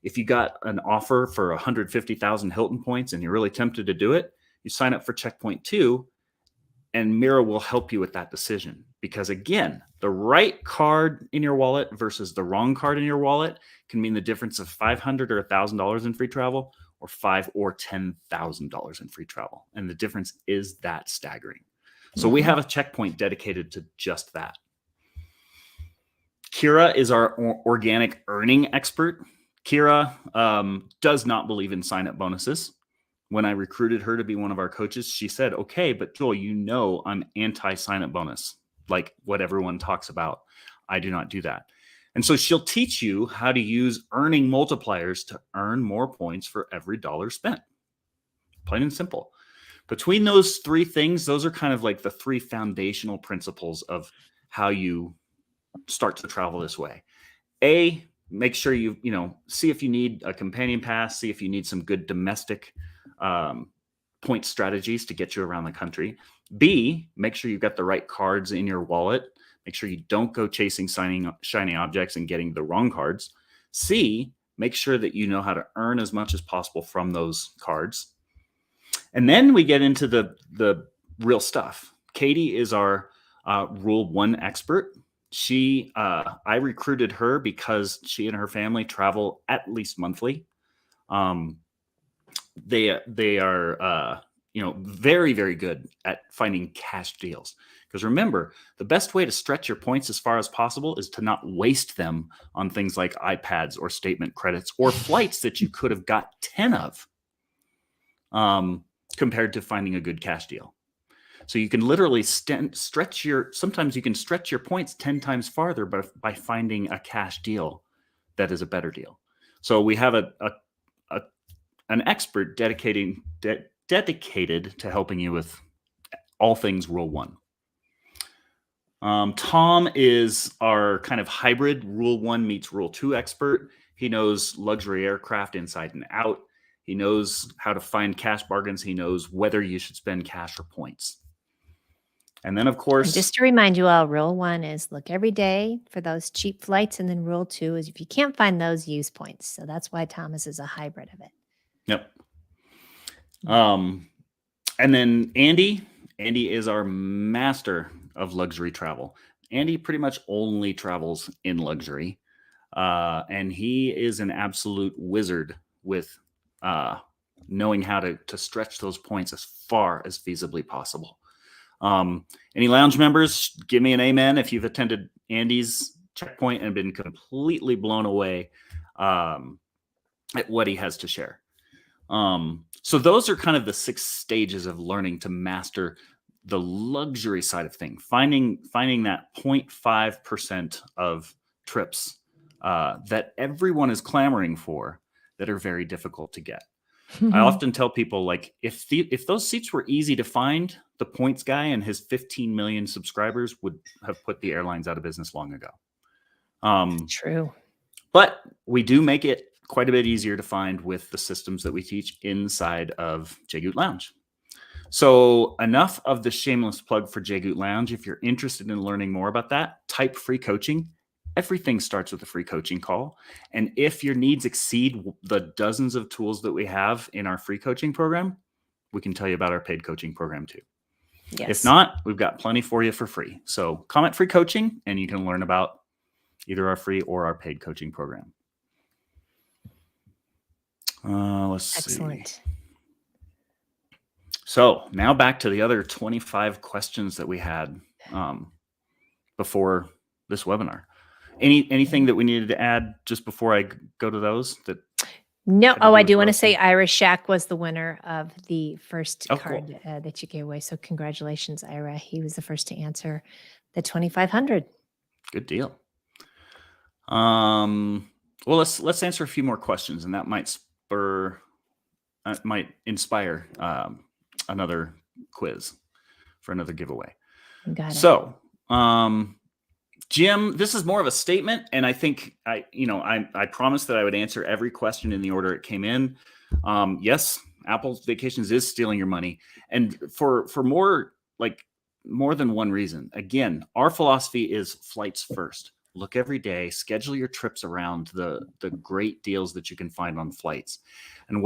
if you got an offer for 150,000 Hilton points and you're really tempted to do it, you sign up for checkpoint 2, and Mira will help you with that decision. Because again, the right card in your wallet versus the wrong card in your wallet can mean the difference of $500 or $1,000 in free travel, or $5,000 or $10,000 in free travel. And the difference is that staggering. So we have a checkpoint dedicated to just that. Kira is our organic earning expert. Kira does not believe in sign-up bonuses. When I recruited her to be one of our coaches, she said, okay, but Joel, you know I'm anti-sign-up bonus, like what everyone talks about. I do not do that. And so she'll teach you how to use earning multipliers to earn more points for every dollar spent. Plain and simple. Between those 3 things, those are kind of like the 3 foundational principles of how you start to travel this way. A, make sure you see if you need a companion pass, see if you need some good domestic point strategies to get you around the country. B, make sure you've got the right cards in your wallet. Make sure you don't go chasing shiny objects and getting the wrong cards. C, make sure that you know how to earn as much as possible from those cards. And then we get into the real stuff. Katie is our Rule 1 expert. I recruited her because she and her family travel at least monthly. They are very, very good at finding cash deals. Because remember, the best way to stretch your points as far as possible is to not waste them on things like iPads or statement credits or flights that you could have got 10 of, compared to finding a good cash deal. So you can literally sometimes you can stretch your points 10 times farther by finding a cash deal that is a better deal. So we have an expert dedicated to helping you with all things Rule 1. Tom is our kind of hybrid Rule 1 meets Rule 2 expert. He knows luxury aircraft inside and out. He knows how to find cash bargains. He knows whether you should spend cash or points. And then, of course, and just to remind you all, Rule 1 is look every day for those cheap flights. And then Rule 2 is if you can't find those, use points. So that's why Thomas is a hybrid of it. Yep. And then Andy is our master of luxury travel. Andy pretty much only travels in luxury. And he is an absolute wizard with knowing how to stretch those points as far as feasibly possible. Any lounge members, give me an amen if you've attended Andy's checkpoint and been completely blown away at what he has to share. So those are kind of the 6 stages of learning to master the luxury side of things, finding that 0.5% of trips that everyone is clamoring for that are very difficult to get. I often tell people, like, if those seats were easy to find, the points guy and his 15 million subscribers would have put the airlines out of business long ago. True. But we do make it quite a bit easier to find with the systems that we teach inside of JGOOT Lounge. So enough of the shameless plug for JGOOT Lounge. If you're interested in learning more about that, type free coaching. Everything starts with a free coaching call. And if your needs exceed the dozens of tools that we have in our free coaching program, we can tell you about our paid coaching program too. Yes. If not, we've got plenty for you for free. So comment free coaching and you can learn about either our free or our paid coaching program. Let's Excellent. see. So now back to the other 25 questions that we had before this webinar. Anything that we needed to add just before I go to those? No. Oh, I do want to say Ira Shack was the winner of the first card cool. that you gave away. So congratulations, Ira. He was the first to answer the 2,500. Good deal. Well, let's answer a few more questions, and that might inspire another quiz for another giveaway. Got it. So, Jim, this is more of a statement, and I think I promised that I would answer every question in the order it came in. Yes, Apple Vacations is stealing your money, and for more than one reason. Again, our philosophy is flights first. Look every day, schedule your trips around the great deals that you can find on flights. And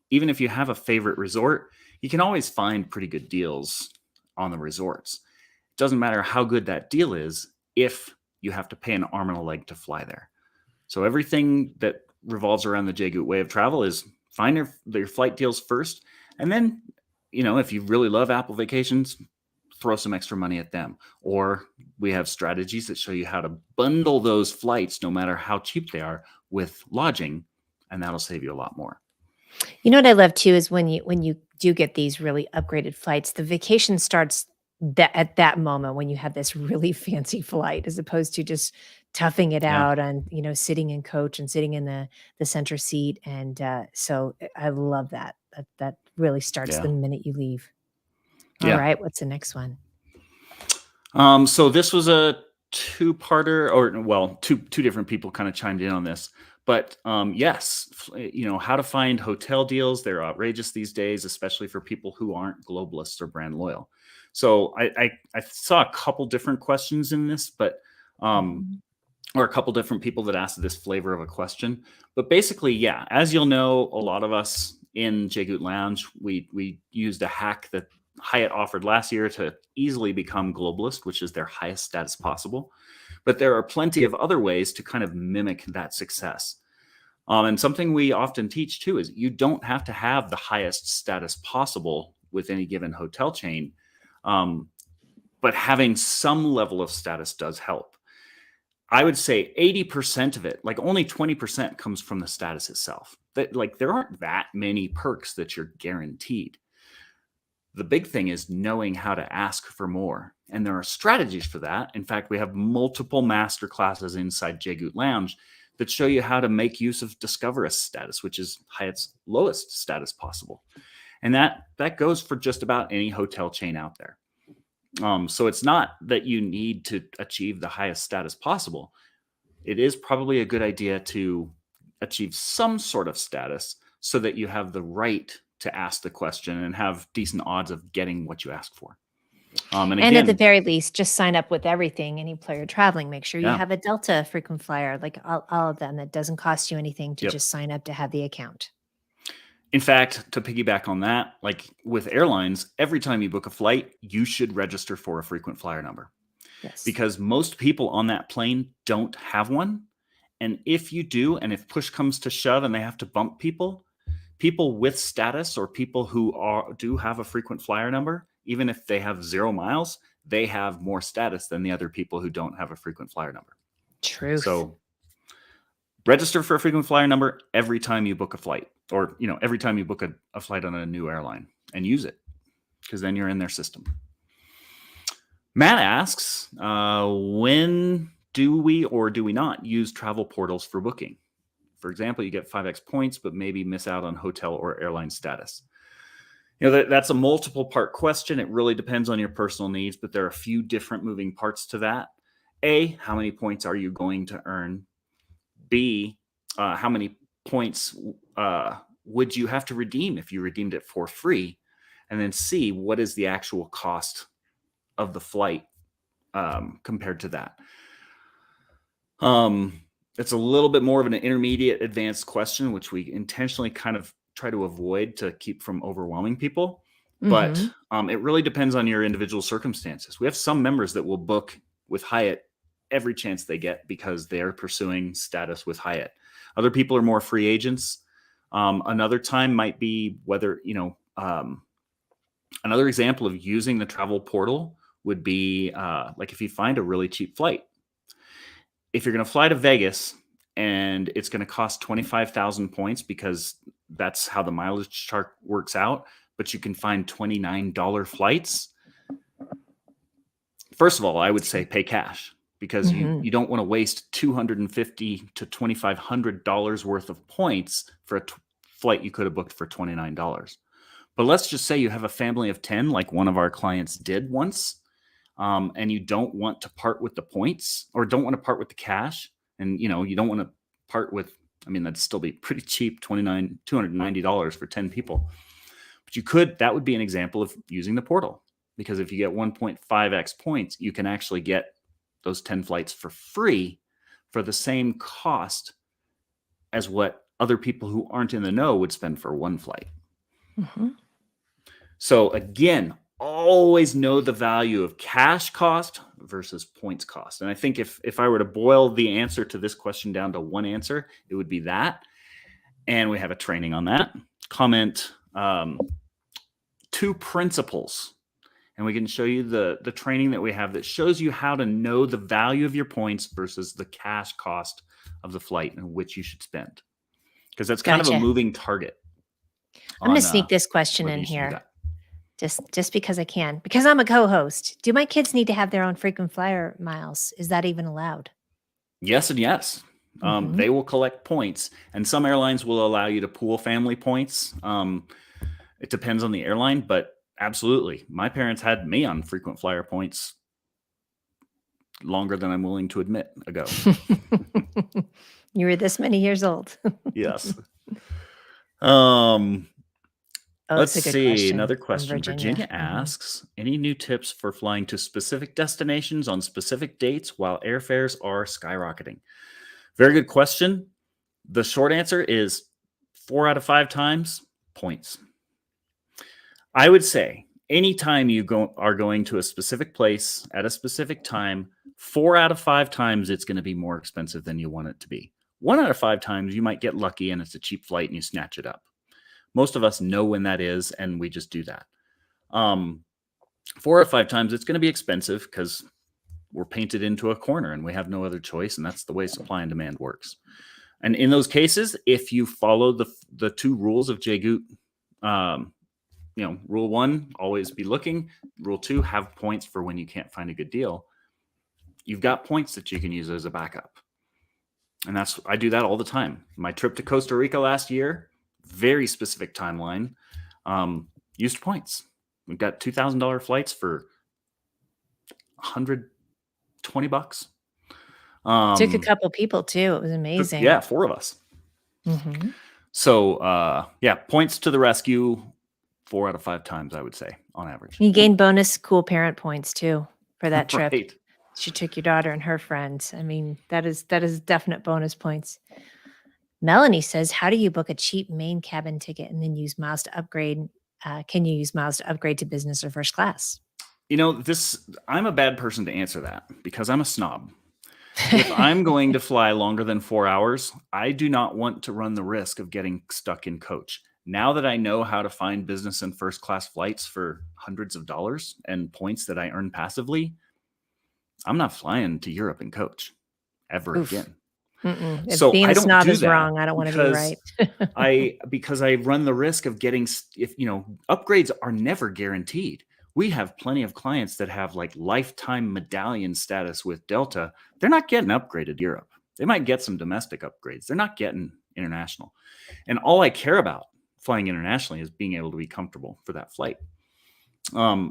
even if you have a favorite resort, you can always find pretty good deals on the resorts. It doesn't matter how good that deal is if you have to pay an arm and a leg to fly there. So everything that revolves around the JGOOT way of travel is find your flight deals first. And then, if you really love Apple Vacations, throw some extra money at them. Or we have strategies that show you how to bundle those flights, no matter how cheap they are, with lodging, and that'll save you a lot more. You know what I love too is when you do get these really upgraded flights, the vacation starts at that moment when you have this really fancy flight, as opposed to just toughing it out and sitting in coach and sitting in the center seat. And so I love that. That really starts the minute you leave. All right, what's the next one? So this was a two-parter, or well, two different people kind of chimed in on this. But yes, how to find hotel deals. They're outrageous these days, especially for people who aren't globalists or brand loyal. So I saw a couple different questions in this, but or a couple different people that asked this flavor of a question. But basically, as you'll know, a lot of us in JGOOT Lounge, we used a hack that Hyatt offered last year to easily become globalist, which is their highest status possible. But there are plenty of other ways to kind of mimic that success. And something we often teach too is you don't have to have the highest status possible with any given hotel chain. But having some level of status does help. I would say 80% of it, like only 20% comes from the status itself. There aren't that many perks that you're guaranteed. The big thing is knowing how to ask for more. And there are strategies for that. In fact, we have multiple master classes inside JGOOT Lounge that show you how to make use of Discover Us status, which is Hyatt's lowest status possible. And that goes for just about any hotel chain out there. So it's not that you need to achieve the highest status possible. It is probably a good idea to achieve some sort of status so that you have the right to ask the question and have decent odds of getting what you ask for. And again, at the very least, just sign up with everything. Any player traveling, make sure you have a Delta frequent flyer, like all of them. That doesn't cost you anything to just sign up to have the account. In fact, to piggyback on that, like with airlines, every time you book a flight, you should register for a frequent flyer number. Yes. Because most people on that plane don't have one. And if you do, and if push comes to shove and they have to bump people with status or people who do have a frequent flyer number, even if they have 0 miles, they have more status than the other people who don't have a frequent flyer number. True. So register for a frequent flyer number every time you book a flight, or every time you book a flight on a new airline, and use it, because then you're in their system. Matt asks, when do we or do we not use travel portals for booking? For example, you get 5x points, but maybe miss out on hotel or airline status. That's a multiple part question. It really depends on your personal needs, but there are a few different moving parts to that. A, how many points are you going to earn? B, how many points would you have to redeem if you redeemed it for free? and then C, what is the actual cost of the flight compared to that. It's a little bit more of an intermediate advanced question, which we intentionally kind of try to avoid to keep from overwhelming people. But it really depends on your individual circumstances. We have some members that will book with Hyatt every chance they get because they're pursuing status with Hyatt. Other people are more free agents. Another time might be whether, another example of using the travel portal would be like if you find a really cheap flight. If you're going to fly to Vegas and it's going to cost 25,000 points because that's how the mileage chart works out, but you can find $29 flights. First of all, I would say pay cash because you don't want to waste $250 to $2,500 worth of points for a flight you could have booked for $29. But let's just say you have a family of 10, like one of our clients did once, and you don't want to part with the points or don't want to part with the cash. And, you don't want to part with, that'd still be pretty cheap, $290 for 10 people. But that would be an example of using the portal, because if you get 1.5x points, you can actually get those 10 flights for free for the same cost as what other people who aren't in the know would spend for one flight. So again, always know the value of cash cost versus points cost. And I think if I were to boil the answer to this question down to one answer, it would be that. And we have a training on that. Comment 2 principles. And we can show you the training that we have that shows you how to know the value of your points versus the cash cost of the flight and which you should spend. Because that's kind of a moving target. I'm going to sneak this question in here. Just because I can. Because I'm a co-host. Do my kids need to have their own frequent flyer miles? Is that even allowed? Yes and yes. They will collect points. And some airlines will allow you to pool family points. It depends on the airline, but absolutely. My parents had me on frequent flyer points longer than I'm willing to admit ago. You were this many years old. Yes. Oh, let's that's a good see. question. Another From question. Virginia asks, any new tips for flying to specific destinations on specific dates while airfares are skyrocketing? Very good question. The short answer is 4 out of 5 times, points. I would say anytime you are going to a specific place at a specific time, 4 out of 5 times it's going to be more expensive than you want it to be. 1 out of 5 times you might get lucky and it's a cheap flight and you snatch it up. Most of us know when that is, and we just do that. 4 out of 5 times it's going to be expensive because we're painted into a corner and we have no other choice, and that's the way supply and demand works. And in those cases, if you follow the 2 rules of JGOOT, rule 1, always be looking. Rule 2, have points for when you can't find a good deal. You've got points that you can use as a backup. And I do that all the time. My trip to Costa Rica last year, very specific timeline, used points. We've got $2,000 flights for $120. Took a couple people too. It was amazing. Yeah, 4 of us. So points to the rescue 4 out of 5 times, I would say, on average. You gained bonus cool parent points too for that trip. Right. She took your daughter and her friends. That is definite bonus points. Melanie says, how do you book a cheap main cabin ticket and then use miles to upgrade? Can you use miles to upgrade to business or first class? I'm a bad person to answer that because I'm a snob. If I'm going to fly longer than 4 hours, I do not want to run the risk of getting stuck in coach. Now that I know how to find business and first class flights for hundreds of dollars and points that I earn passively, I'm not flying to Europe in coach ever again. If so being I a don't snob do is that wrong. I don't want to be right. because I run the risk of getting, upgrades are never guaranteed. We have plenty of clients that have like lifetime medallion status with Delta. They're not getting upgraded to Europe. They might get some domestic upgrades. They're not getting international. And all I care about flying internationally is being able to be comfortable for that flight.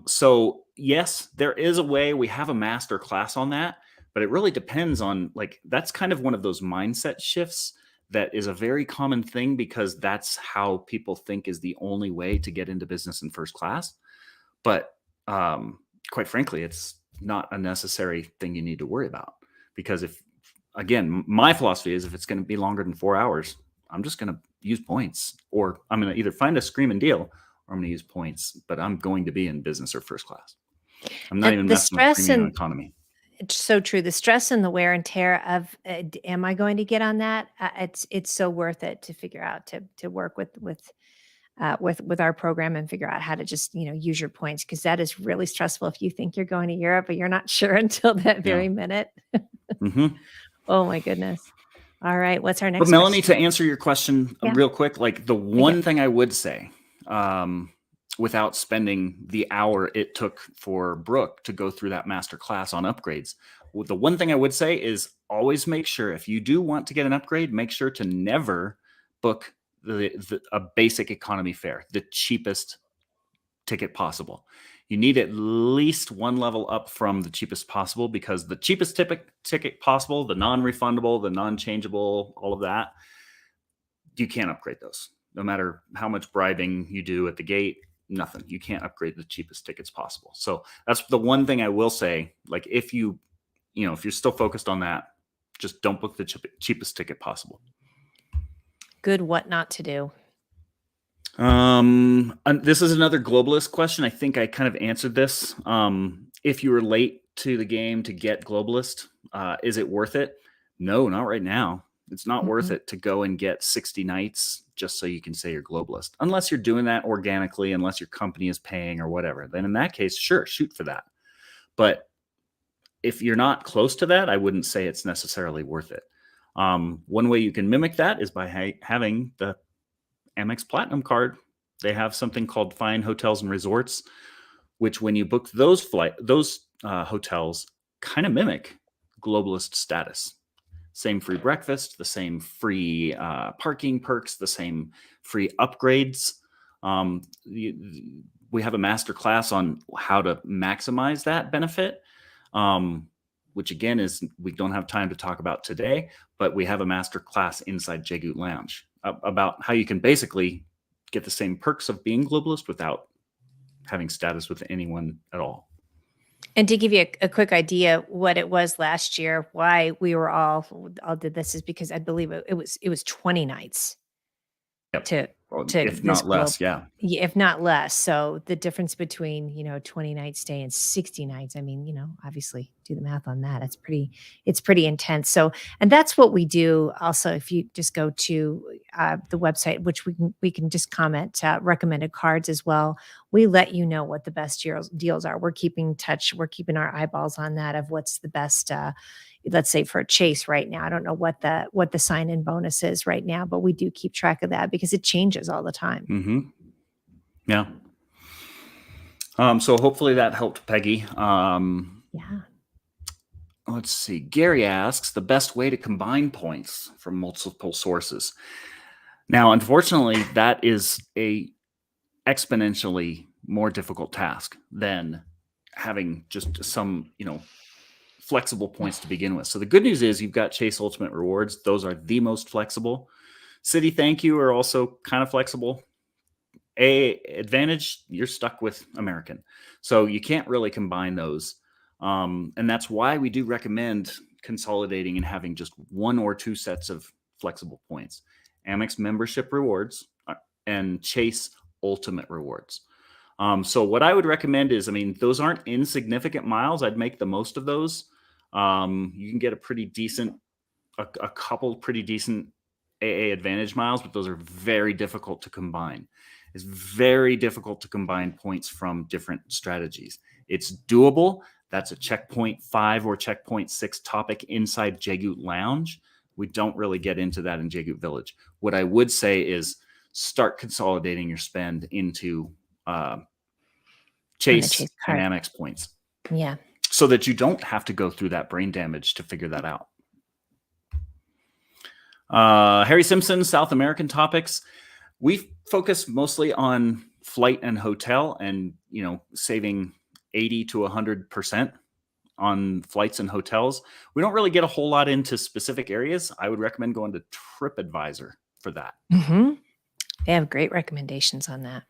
So yes, there is a way. We have a master class on that, but it really depends on, that's kind of one of those mindset shifts that is a very common thing because that's how people think is the only way to get into business in first class. But quite frankly, it's not a necessary thing you need to worry about, because again, my philosophy is if it's going to be longer than 4 hours, I'm just going to use points, or I'm going to either find a screaming deal or I'm going to use points, but I'm going to be in business or first class. I'm not even messing with premium economy. It's so true. The stress and the wear and tear of, am I going to get on that? It's so worth it to figure out to work with our program and figure out how to just, use your points, because that is really stressful if you think you're going to Europe, but you're not sure until that very minute. Oh my goodness. All right. What's our next But Melanie, question? to answer your question real quick, like the one thing I would say, without spending the hour it took for Brooke to go through that master class on upgrades, the one thing I would say is always make sure, if you do want to get an upgrade, make sure to never book a basic economy fare, the cheapest ticket possible. You need at least one level up from the cheapest possible, because the cheapest ticket possible, the non-refundable, the non-changeable, all of that, you can't upgrade those. No matter how much bribing you do at the gate, nothing. You can't upgrade the cheapest tickets possible. So that's the one thing I will say. Like if you're still focused on that, just don't book the cheapest ticket possible. Good. What not to do? And this is another globalist question. I think I kind of answered this. If you were late to the game to get globalist, is it worth it? No, not right now. It's not worth it to go and get 60 nights just so you can say you're globalist, unless you're doing that organically, unless your company is paying or whatever. Then in that case, sure, shoot for that. But if you're not close to that, I wouldn't say it's necessarily worth it. One way you can mimic that is by having the Amex Platinum card. They have something called Fine Hotels and Resorts, which when you book those hotels, kind of mimic globalist status. Same free breakfast, the same free parking perks, the same free upgrades. We have a master class on how to maximize that benefit, which again is we don't have time to talk about today, but we have a master class inside JGOOT Lounge about how you can basically get the same perks of being globalist without having status with anyone at all. And to give you a quick idea what it was last year, why we were all did this is because I believe it was 20 nights to if not less, if not less. So the difference between 20 nights stay and 60 nights, I mean, obviously do the math on that. It's pretty intense. So, and that's what we do. Also, if you just go to the website, which we can just comment recommended cards as well. We let you know what the best deals are. We're keeping touch. We're keeping our eyeballs on that of what's the best. Let's say for a Chase right now, I don't know what the sign-in bonus is right now, but we do keep track of that because it changes all the time. Yeah. So hopefully that helped, Peggy. Yeah. Let's see. Gary asks the best way to combine points from multiple sources. Now, unfortunately, that is a exponentially more difficult task than having just some, flexible points to begin with. So the good news is you've got Chase Ultimate Rewards. Those are the most flexible. City Thank You are also kind of flexible. Advantage, you're stuck with American. So you can't really combine those. And that's why we do recommend consolidating and having just one or two sets of flexible points. Amex Membership Rewards and Chase Ultimate Rewards. So what I would recommend is, those aren't insignificant miles. I'd make the most of those. You can get a couple pretty decent AA Advantage miles, but those are very difficult to combine. It's very difficult to combine points from different strategies. It's doable. That's a checkpoint 5 or checkpoint 6 topic inside JGOOT Lounge. We don't really get into that in JGOOT Village. What I would say is start consolidating your spend into Chase and Amex points. Yeah. So that you don't have to go through that brain damage to figure that out. Harry Simpson, South American topics. We focus mostly on flight and hotel and, saving 80 to 100% on flights and hotels. We don't really get a whole lot into specific areas. I would recommend going to Tripadvisor for that. They have great recommendations on that.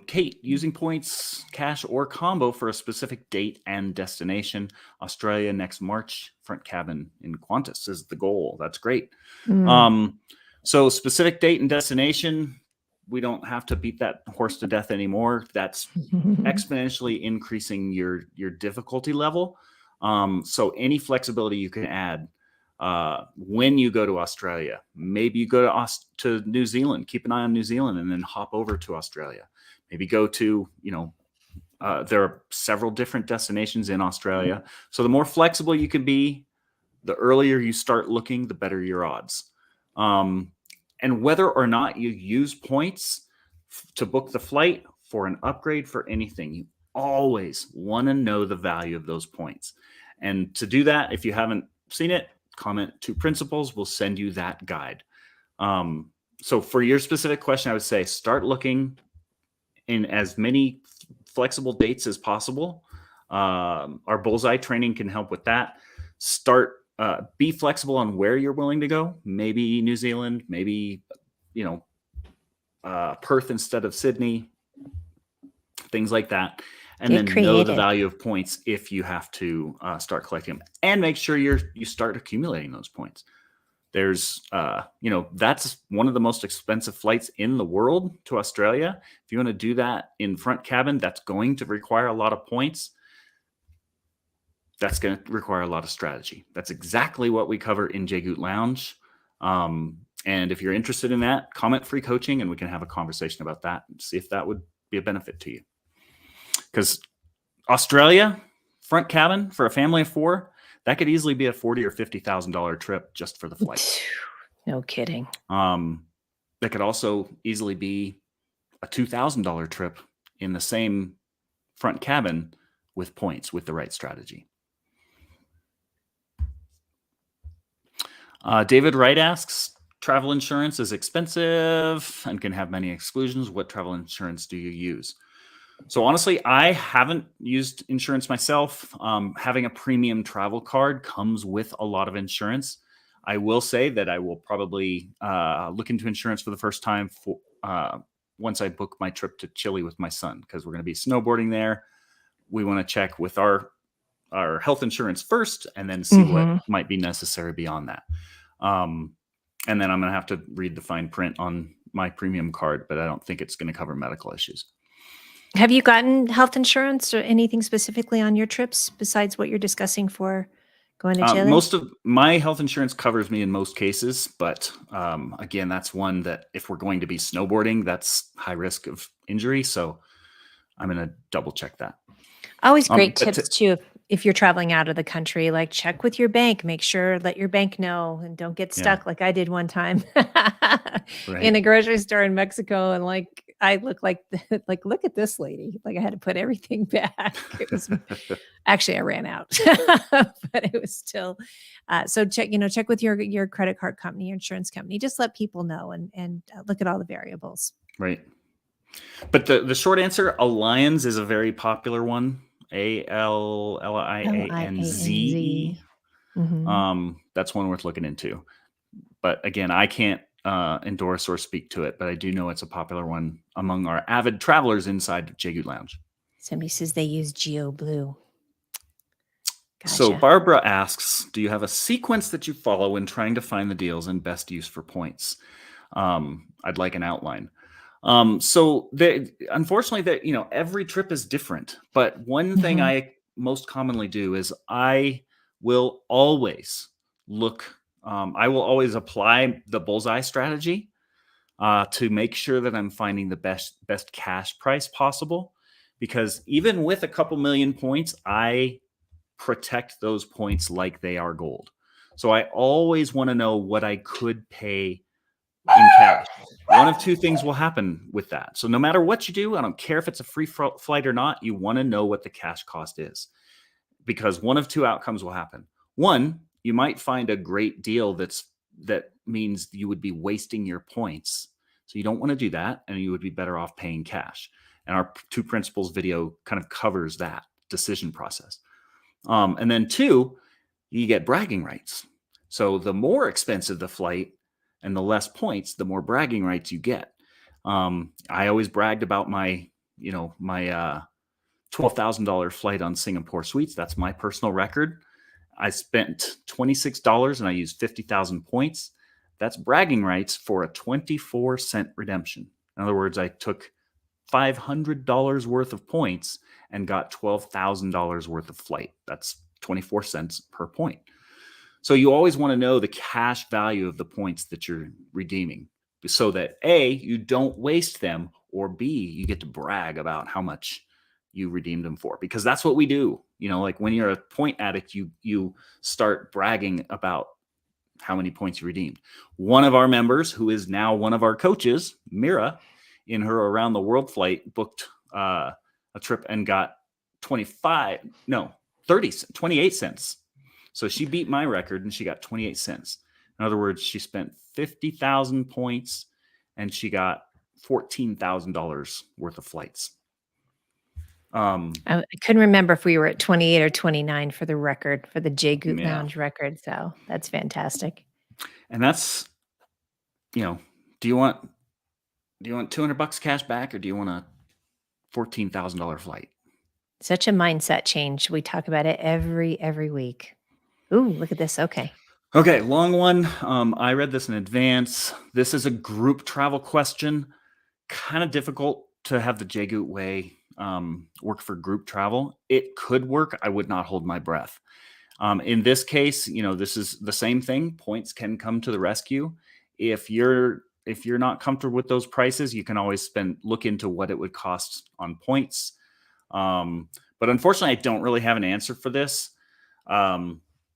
Kate, using points, cash, or combo for a specific date and destination. Australia next March, front cabin in Qantas is the goal. That's great. So specific date and destination, we don't have to beat that horse to death anymore. That's exponentially increasing your difficulty level. So any flexibility you can add when you go to Australia. Maybe you go to New Zealand, keep an eye on New Zealand, and then hop over to Australia. Maybe go to, there are several different destinations in Australia. So the more flexible you can be, the earlier you start looking, the better your odds. And whether or not you use points to book the flight for an upgrade for anything, you always want to know the value of those points. And to do that, if you haven't seen it, comment to Principals. We'll send you that guide. So for your specific question, I would say start looking in as many flexible dates as possible. Our Bullseye training can help with that. Be flexible on where you're willing to go. Maybe New Zealand, maybe, Perth instead of Sydney, things like that. And then know the value of points if you have to start collecting them, and make sure you start accumulating those points. There's, that's one of the most expensive flights in the world to Australia. If you want to do that in front cabin, that's going to require a lot of points. That's going to require a lot of strategy. That's exactly what we cover in JGOOT Lounge. And if you're interested in that, comment free coaching and we can have a conversation about that and see if that would be a benefit to you. Because Australia, front cabin for a family of 4, that could easily be a $40,000 or $50,000 trip just for the flight. No kidding. That could also easily be a $2,000 trip in the same front cabin with points, with the right strategy. David Wright asks, travel insurance is expensive and can have many exclusions. What travel insurance do you use? So honestly, I haven't used insurance myself. Having a premium travel card comes with a lot of insurance. I will say that I will probably look into insurance for the first time once I book my trip to Chile with my son, because we're going to be snowboarding there. We want to check with our health insurance first and then see what might be necessary beyond that. And then I'm going to have to read the fine print on my premium card, but I don't think it's going to cover medical issues. Have you gotten health insurance or anything specifically on your trips besides what you're discussing for going to Chile? Most of my health insurance covers me in most cases, but again, that's one that if we're going to be snowboarding, that's high risk of injury. So I'm going to double check that. Always great tips too. If you're traveling out of the country, like check with your bank, let your bank know, and don't get stuck like I did one time in a grocery store in Mexico. And I look like look at this lady. Like I had to put everything back. It was actually I ran out, but it was still. So check with your credit card company, your insurance company. Just let people know and look at all the variables. Right. But the short answer, Allianz is a very popular one. ALLIANZE. That's one worth looking into. But again, I can't endorse or speak to it, but I do know it's a popular one among our avid travelers inside JGOOT Lounge. Somebody says they use GeoBlue. Gotcha. So Barbara asks, do you have a sequence that you follow when trying to find the deals and best use for points? I'd like an outline. So unfortunately every trip is different, but one thing I most commonly do is I will always apply the Bullseye strategy, to make sure that I'm finding the best cash price possible, because even with a couple million points, I protect those points like they are gold. So I always want to know what I could pay in cash. One of two things will happen with that. So no matter what you do, I don't care if it's a free flight or not, you want to know what the cash cost is, because one of two outcomes will happen. One, you might find a great deal that means you would be wasting your points. So you don't want to do that, and you would be better off paying cash. And our 2 principles video kind of covers that decision process. And then 2, you get bragging rights. So the more expensive the flight and the less points, the more bragging rights you get. I always bragged about my $12,000 flight on Singapore Suites. That's my personal record. I spent $26 and I used 50,000 points. That's bragging rights for a 24-cent redemption. In other words, I took $500 worth of points and got $12,000 worth of flight. That's 24 cents per point. So you always want to know the cash value of the points that you're redeeming so that A, you don't waste them, or B, you get to brag about how much you redeemed them for, because that's what we do. Like when you're a point addict, you start bragging about how many points you redeemed. One of our members, who is now one of our coaches, Mira, in her around the world flight, booked a trip and got 28 cents. So she beat my record and she got 28 cents. In other words, she spent 50,000 points and she got $14,000 worth of flights. I couldn't remember if we were at 28 or 29 for the record, for the JGOOT Lounge record. So that's fantastic. And that's, do you want $200 cash back, or do you want a $14,000 flight? Such a mindset change. We talk about it every week. Ooh, look at this. Okay, long one. I read this in advance. This is a group travel question. Kind of difficult to have the JGOOT way work for group travel. It could work. I would not hold my breath. In this case, this is the same thing. Points can come to the rescue. If you're not comfortable with those prices, you can always look into what it would cost on points. But unfortunately, I don't really have an answer for this.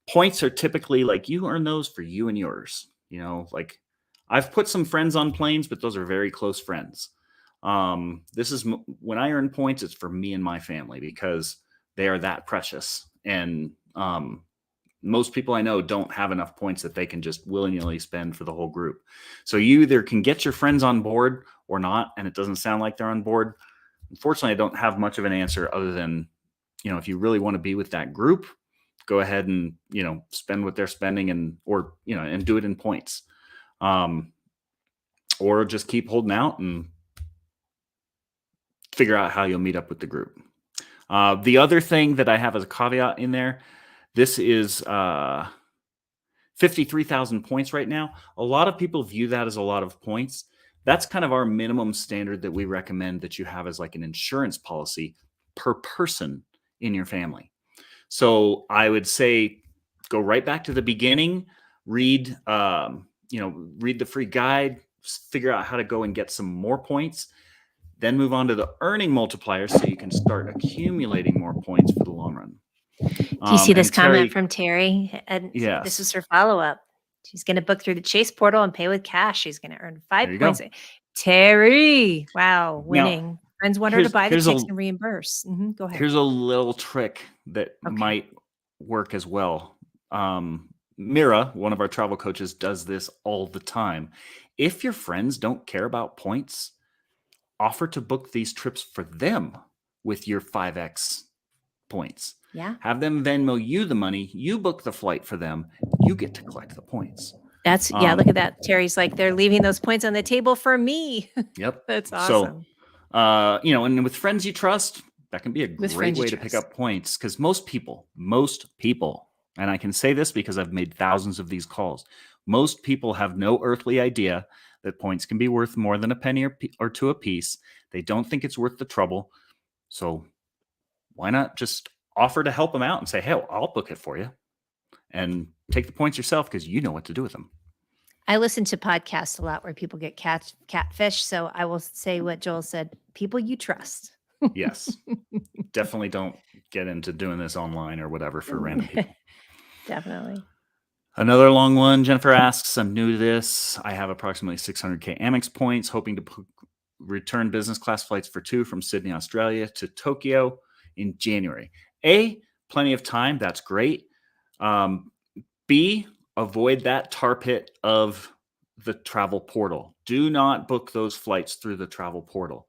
Points are typically like you earn those for you and yours. Like I've put some friends on planes, but those are very close friends. This is when I earn points, it's for me and my family because they are that precious. And most people I know don't have enough points that they can just willy-nilly spend for the whole group. So you either can get your friends on board or not, and it doesn't sound like they're on board. Unfortunately, I don't have much of an answer other than, if you really want to be with that group, go ahead and, spend what they're spending and do it in points. Or just keep holding out and figure out how you'll meet up with the group. The other thing that I have as a caveat in there, this is 53,000 points right now. A lot of people view that as a lot of points. That's kind of our minimum standard that we recommend that you have as like an insurance policy per person in your family. So I would say go right back to the beginning, read the free guide, figure out how to go and get some more points, then move on to the earning multiplier so you can start accumulating more points for the long run. Do you see this comment from Terry? And yes. This is her follow-up. She's going to book through the Chase portal and pay with cash. She's going to earn 5 points. Go. Terry, wow, winning. Now, friends want her to buy the tickets and reimburse. Go ahead. Here's a little trick that might work as well. Mira, one of our travel coaches, does this all the time. If your friends don't care about points, offer to book these trips for them with your 5x points. Yeah. Have them Venmo you the money. You book the flight for them. You get to collect the points. That's look at that. Terry's like, they're leaving those points on the table for me. Yep. That's awesome. So, and with friends you trust, that can be a great way to pick up points because most people, and I can say this because I've made thousands of these calls, most people have no earthly idea that points can be worth more than a penny or two a piece. They don't think it's worth the trouble. So why not just offer to help them out and say, hey, I'll book it for you and take the points yourself because you know what to do with them. I listen to podcasts a lot where people get catfish. So I will say what Joel said, people you trust. Yes. Definitely don't get into doing this online or whatever for random people. Definitely. Another long one. Jennifer asks, I'm new to this. I have approximately 600K Amex points, hoping to return business class flights for 2 from Sydney, Australia to Tokyo in January. A, plenty of time. That's great. B, avoid that tar pit of the travel portal. Do not book those flights through the travel portal.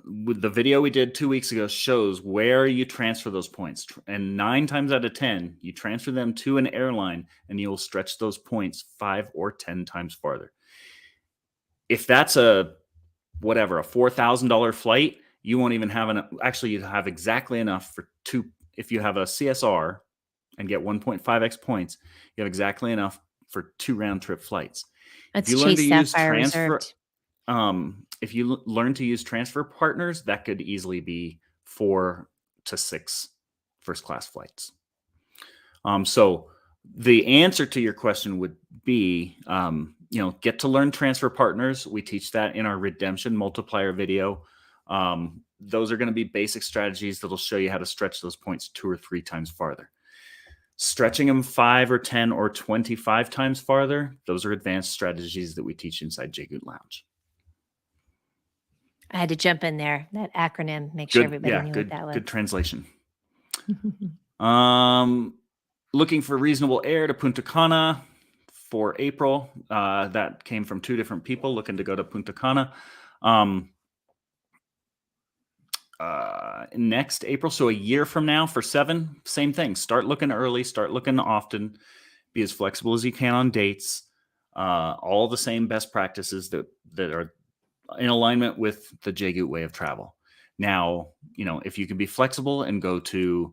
with the video we did 2 weeks ago shows where you transfer those points. And 9 times out of 10, you transfer them to an airline and you'll stretch those points 5 or 10 times farther. If that's a $4,000 flight, you won't even have actually you have exactly enough for 2. If you have a CSR and get 1.5x points, you have exactly enough for 2 round trip flights. Let's if you learn chase to use Sapphire transfer, Reserved. if you learn to use transfer partners, that could easily be 4 to 6 first class flights. So the answer to your question would be, get to learn transfer partners. We teach that in our redemption multiplier video. Those are going to be basic strategies that'll show you how to stretch those points 2 or 3 times farther. Stretching them 5 or 10 or 25 times farther, those are advanced strategies that we teach inside JGOOT Lounge. I had to jump in there. That acronym, make sure everybody knew what that was. Good translation. Looking for reasonable air to Punta Cana for April. That came from 2 different people looking to go to Punta Cana. Next April, so a year from now for 7, same thing. Start looking early, start looking often, be as flexible as you can on dates. All the same best practices that are in alignment with the JGOOT way of travel. Now, if you can be flexible and go to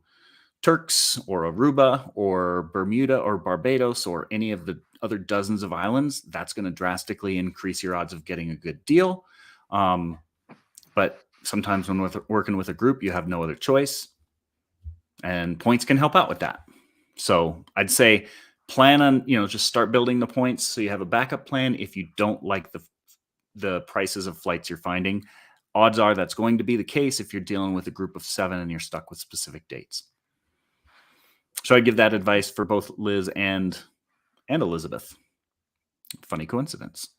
Turks or Aruba or Bermuda or Barbados or any of the other dozens of islands, that's going to drastically increase your odds of getting a good deal. But sometimes when working with a group, you have no other choice, and points can help out with that. So I'd say plan on, just start building the points so you have a backup plan. If you don't like the prices of flights you're finding, odds are that's going to be the case if you're dealing with a group of 7 and you're stuck with specific dates. So I'd give that advice for both Liz and Elizabeth. Funny coincidence.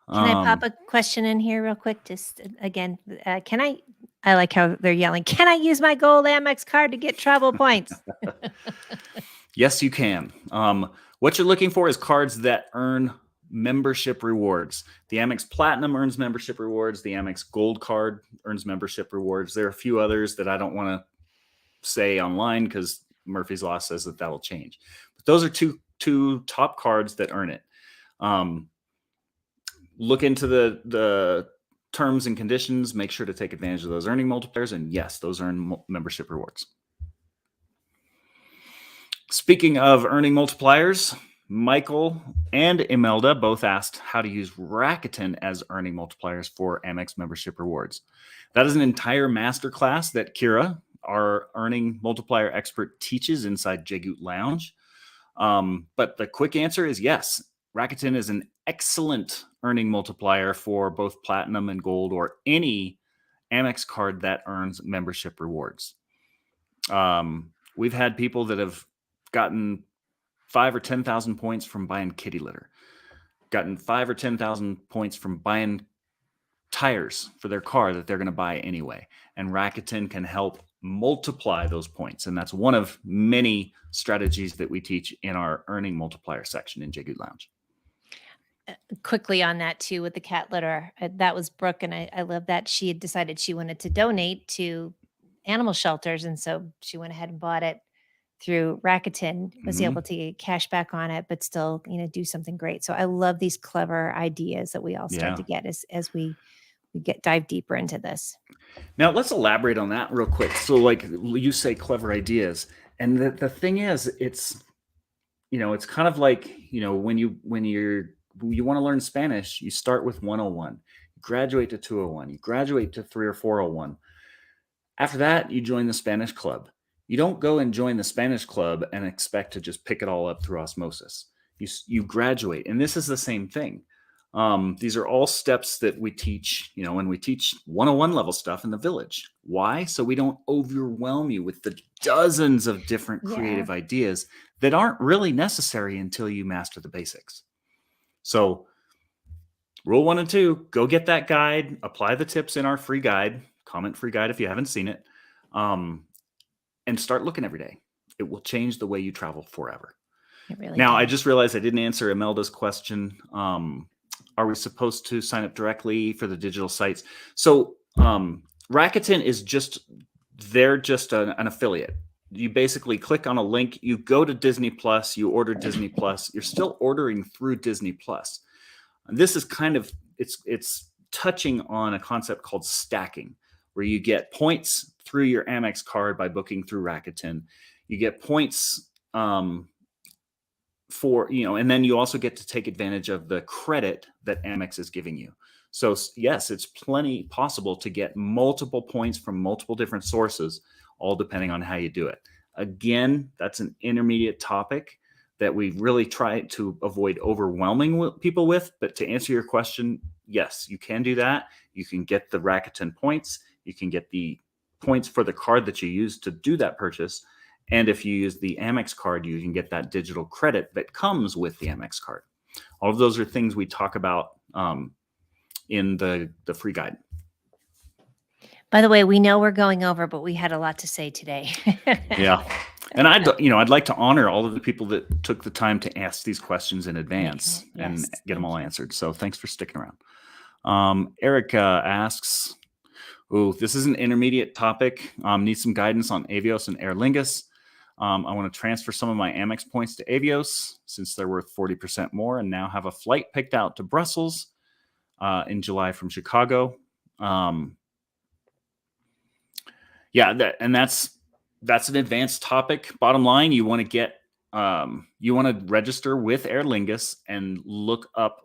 Can I pop a question in here real quick? Just again, I like how they're yelling, can I use my gold Amex card to get travel points? Yes, you can. What you're looking for is cards that earn membership rewards. The Amex Platinum earns membership rewards. The Amex Gold card earns membership rewards. There are a few others that I don't want to say online because Murphy's Law says that'll change. But those are two top cards that earn it. Look into the terms and conditions. Make sure to take advantage of those earning multipliers. And yes, those earn membership rewards. Speaking of earning multipliers, Michael and Imelda both asked how to use Rakuten as earning multipliers for Amex membership rewards. That is an entire masterclass that Kira, our earning multiplier expert, teaches inside JGOOT Lounge. But the quick answer is yes. Rakuten is an excellent earning multiplier for both Platinum and Gold or any Amex card that earns membership rewards. We've had people that have gotten 5 or 10,000 points from buying kitty litter, gotten 5 or 10,000 points from buying tires for their car that they're going to buy anyway. And Rakuten can help multiply those points. And that's one of many strategies that we teach in our earning multiplier section in JGOOT Lounge. Quickly on that too, with the cat litter, that was Brooke. And I love that she had decided she wanted to donate to animal shelters. And so she went ahead and bought it through Rakuten, was able to get cash back on it, but still, do something great. So I love these clever ideas that we all start to get as we dive deeper into this. Now let's elaborate on that real quick. So like you say, clever ideas. And the thing is, it's kind of like, when you want to learn Spanish, you start with 101, you graduate to 201, you graduate to 3 or 401. After that, you join the Spanish club. You don't go and join the Spanish club and expect to just pick it all up through osmosis. You graduate, and this is the same thing. These are all steps that we teach, when we teach 101 level stuff in the village. Why? So we don't overwhelm you with the dozens of different creative ideas that aren't really necessary until you master the basics. So rule 1 and 2, go get that guide, apply the tips in our free guide, comment free guide if you haven't seen it, and start looking every day. It will change the way you travel forever. It really now, does. I just realized I didn't answer Imelda's question. Are we supposed to sign up directly for the digital sites? So Rakuten is they're just an affiliate. You basically click on a link, you go to Disney Plus, you order Disney Plus, you're still ordering through Disney Plus. And this is kind of, it's touching on a concept called stacking, where you get points through your Amex card by booking through Rakuten. You get points for, and then you also get to take advantage of the credit that Amex is giving you. So yes, it's plenty possible to get multiple points from multiple different sources, all depending on how you do it. Again, that's an intermediate topic that we really try to avoid overwhelming people with. But to answer your question, yes, you can do that. You can get the Rakuten points. You can get the points for the card that you use to do that purchase. And if you use the Amex card, you can get that digital credit that comes with the Amex card. All of those are things we talk about in the free guide. By the way, we know we're going over, but we had a lot to say today. Yeah. And I'd like to honor all of the people that took the time to ask these questions in advance and get them all answered. So thanks for sticking around. Erica asks, this is an intermediate topic. Need some guidance on Avios and Aer Lingus. I want to transfer some of my Amex points to Avios since they're worth 40% more, and now have a flight picked out to Brussels in July from Chicago. That's an advanced topic. Bottom line, you want to register with Aer Lingus and look up,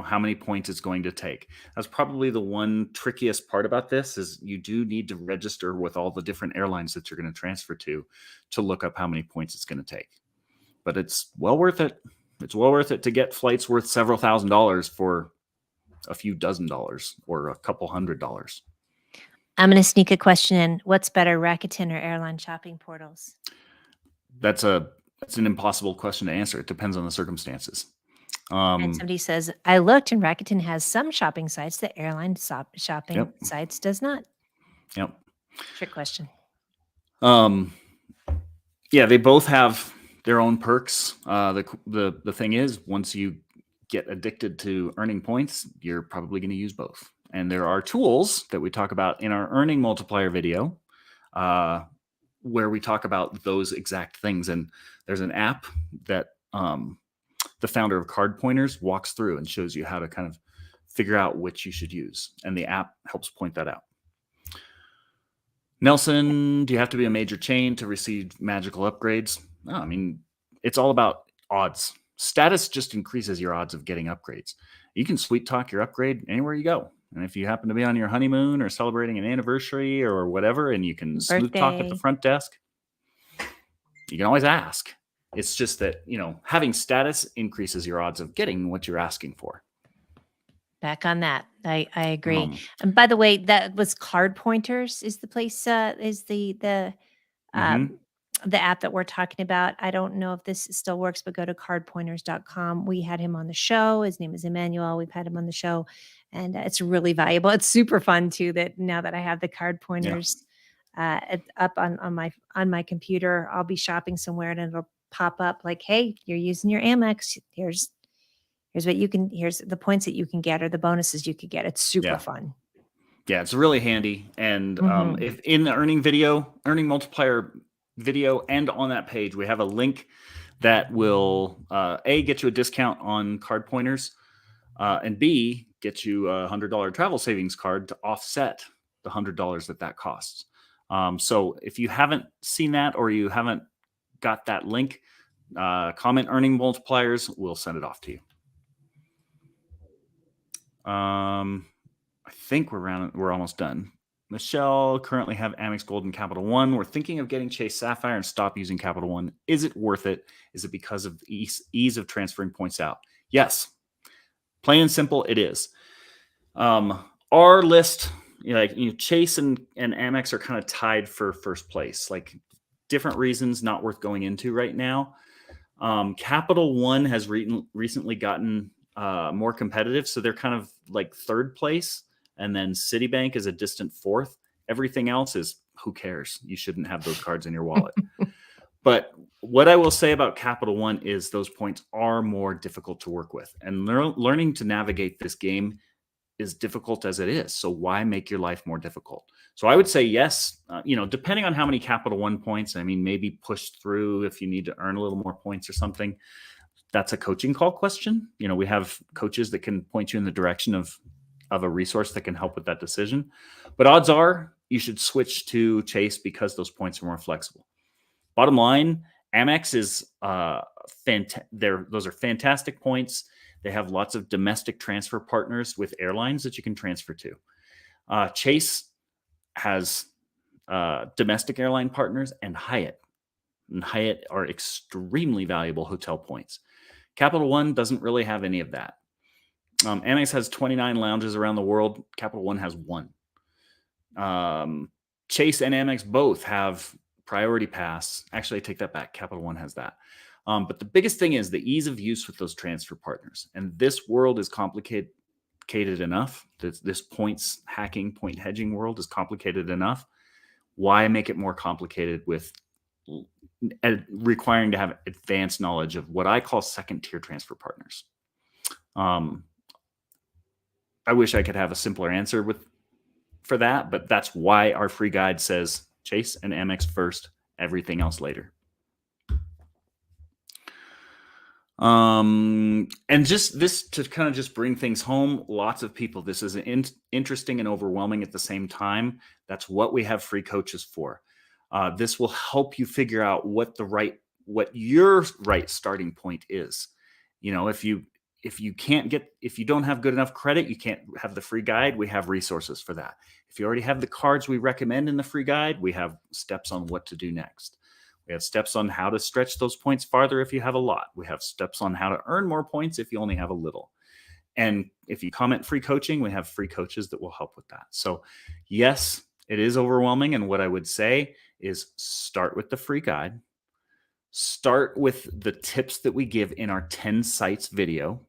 how many points it's going to take. That's probably the one trickiest part about this, is you do need to register with all the different airlines that you're going to transfer to look up how many points it's going to take. But it's well worth it. It's well worth it to get flights worth several $1,000s for a few dozen dollars or a couple $100s. I'm going to sneak a question in. What's better, Rakuten or airline shopping portals? That's an impossible question to answer. It depends on the circumstances. And somebody says, I looked and Rakuten has some shopping sites that airline shopping sites does not. Yep. Trick question. They both have their own perks. The thing is, once you get addicted to earning points, you're probably going to use both. And there are tools that we talk about in our earning multiplier video where we talk about those exact things. And there's an app that the founder of Card Pointers walks through and shows you how to kind of figure out which you should use. And the app helps point that out. Nelson, do you have to be a major chain to receive magical upgrades? No, I mean, it's all about odds. Status just increases your odds of getting upgrades. You can sweet talk your upgrade anywhere you go. And if you happen to be on your honeymoon or celebrating an anniversary or whatever, and you can smooth talk at the front desk, you can always ask. It's just that, having status increases your odds of getting what you're asking for. Back on that. I agree. And by the way, that was Card Pointers is the place, is the app that we're talking about. I don't know if this still works, but go to cardpointers.com. We had him on the show. His name is Emmanuel. We've had him on the show, and it's really valuable. It's super fun too, that now that I have the Card Pointers up on my computer, I'll be shopping somewhere and it'll pop up like, hey, you're using your Amex. Here's the points that you can get or the bonuses you could get. It's super fun. Yeah, it's really handy. And if in the earning multiplier video, and on that page, we have a link that will get you a discount on Card Pointers, and B, get you a $100 travel savings card to offset the $100 that costs. So if you haven't seen that or you haven't got that link, comment earning multipliers, we'll send it off to you. I think we're almost done. Michelle, currently have Amex Gold and Capital One. We're thinking of getting Chase Sapphire and stop using Capital One. Is it worth it? Is it because of ease of transferring points out? Yes. Plain and simple, it is. Our list, Chase and Amex are kind of tied for first place. Like, different reasons, not worth going into right now. Capital One has recently gotten more competitive, so they're kind of like third place. And then Citibank is a distant fourth. Everything else is, who cares? You shouldn't have those cards in your wallet. But what I will say about Capital One is those points are more difficult to work with. And learning to navigate this game as difficult as it is. So why make your life more difficult? So I would say yes, depending on how many Capital One points, I mean, maybe push through if you need to earn a little more points or something. That's a coaching call question. We have coaches that can point you in the direction of a resource that can help with that decision. But odds are you should switch to Chase because those points are more flexible. Bottom line, Amex is those are fantastic points. They have lots of domestic transfer partners with airlines that you can transfer to. Chase has domestic airline partners and Hyatt. And Hyatt are extremely valuable hotel points. Capital One doesn't really have any of that. Amex has 29 lounges around the world. Capital One has 1. Chase and Amex both have Priority Pass. Actually, I take that back. Capital One has that. But the biggest thing is the ease of use with those transfer partners. And this world is complicated enough. This points hacking, point hedging world is complicated enough. Why make it more complicated with requiring to have advanced knowledge of what I call second-tier transfer partners? I wish I could have a simpler answer for that, but that's why our free guide says Chase and Amex first, everything else later. And just this to kind of just bring things home, lots of people, this is interesting and overwhelming at the same time. That's what we have free coaches for. This will help you figure out what your right starting point is. If you don't have good enough credit, you can't have the free guide. We have resources for that. If you already have the cards we recommend in the free guide, we have steps on what to do next. We have steps on how to stretch those points farther if you have a lot. We have steps on how to earn more points if you only have a little. And if you comment free coaching, we have free coaches that will help with that. So yes, it is overwhelming. And what I would say is start with the free guide. Start with the tips that we give in our 10 sites video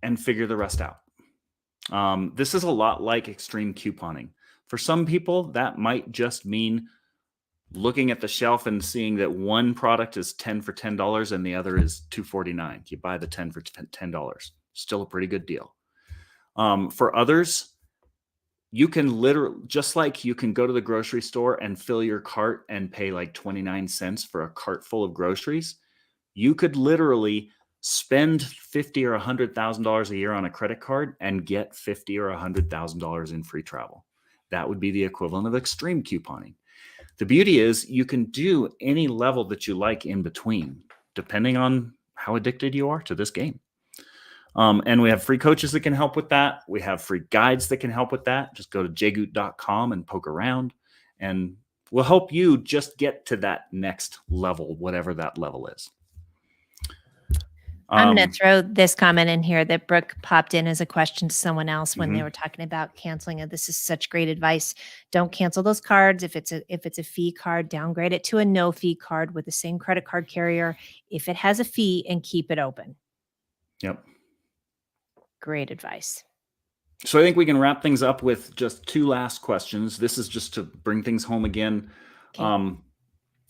and figure the rest out. This is a lot like extreme couponing. For some people, that might just mean looking at the shelf and seeing that one product is 10 for $10 and the other is $2.49. You buy the 10 for $10. Still a pretty good deal. For others, you can literally, just like you can go to the grocery store and fill your cart and pay like 29 cents for a cart full of groceries, you could literally spend $50,000 or $100,000 a year on a credit card and get $50,000 or $100,000 in free travel. That would be the equivalent of extreme couponing. The beauty is you can do any level that you like in between, depending on how addicted you are to this game. And we have free coaches that can help with that. We have free guides that can help with that. Just go to jgoot.com and poke around, and we'll help you just get to that next level, whatever that level is. I'm going to throw this comment in here that Brooke popped in as a question to someone else when they were talking about canceling it. This is such great advice. Don't cancel those cards. If it's a fee card, downgrade it to a no fee card with the same credit card carrier if it has a fee, and keep it open. Yep. Great advice. So I think we can wrap things up with just 2 last questions. This is just to bring things home again. Okay.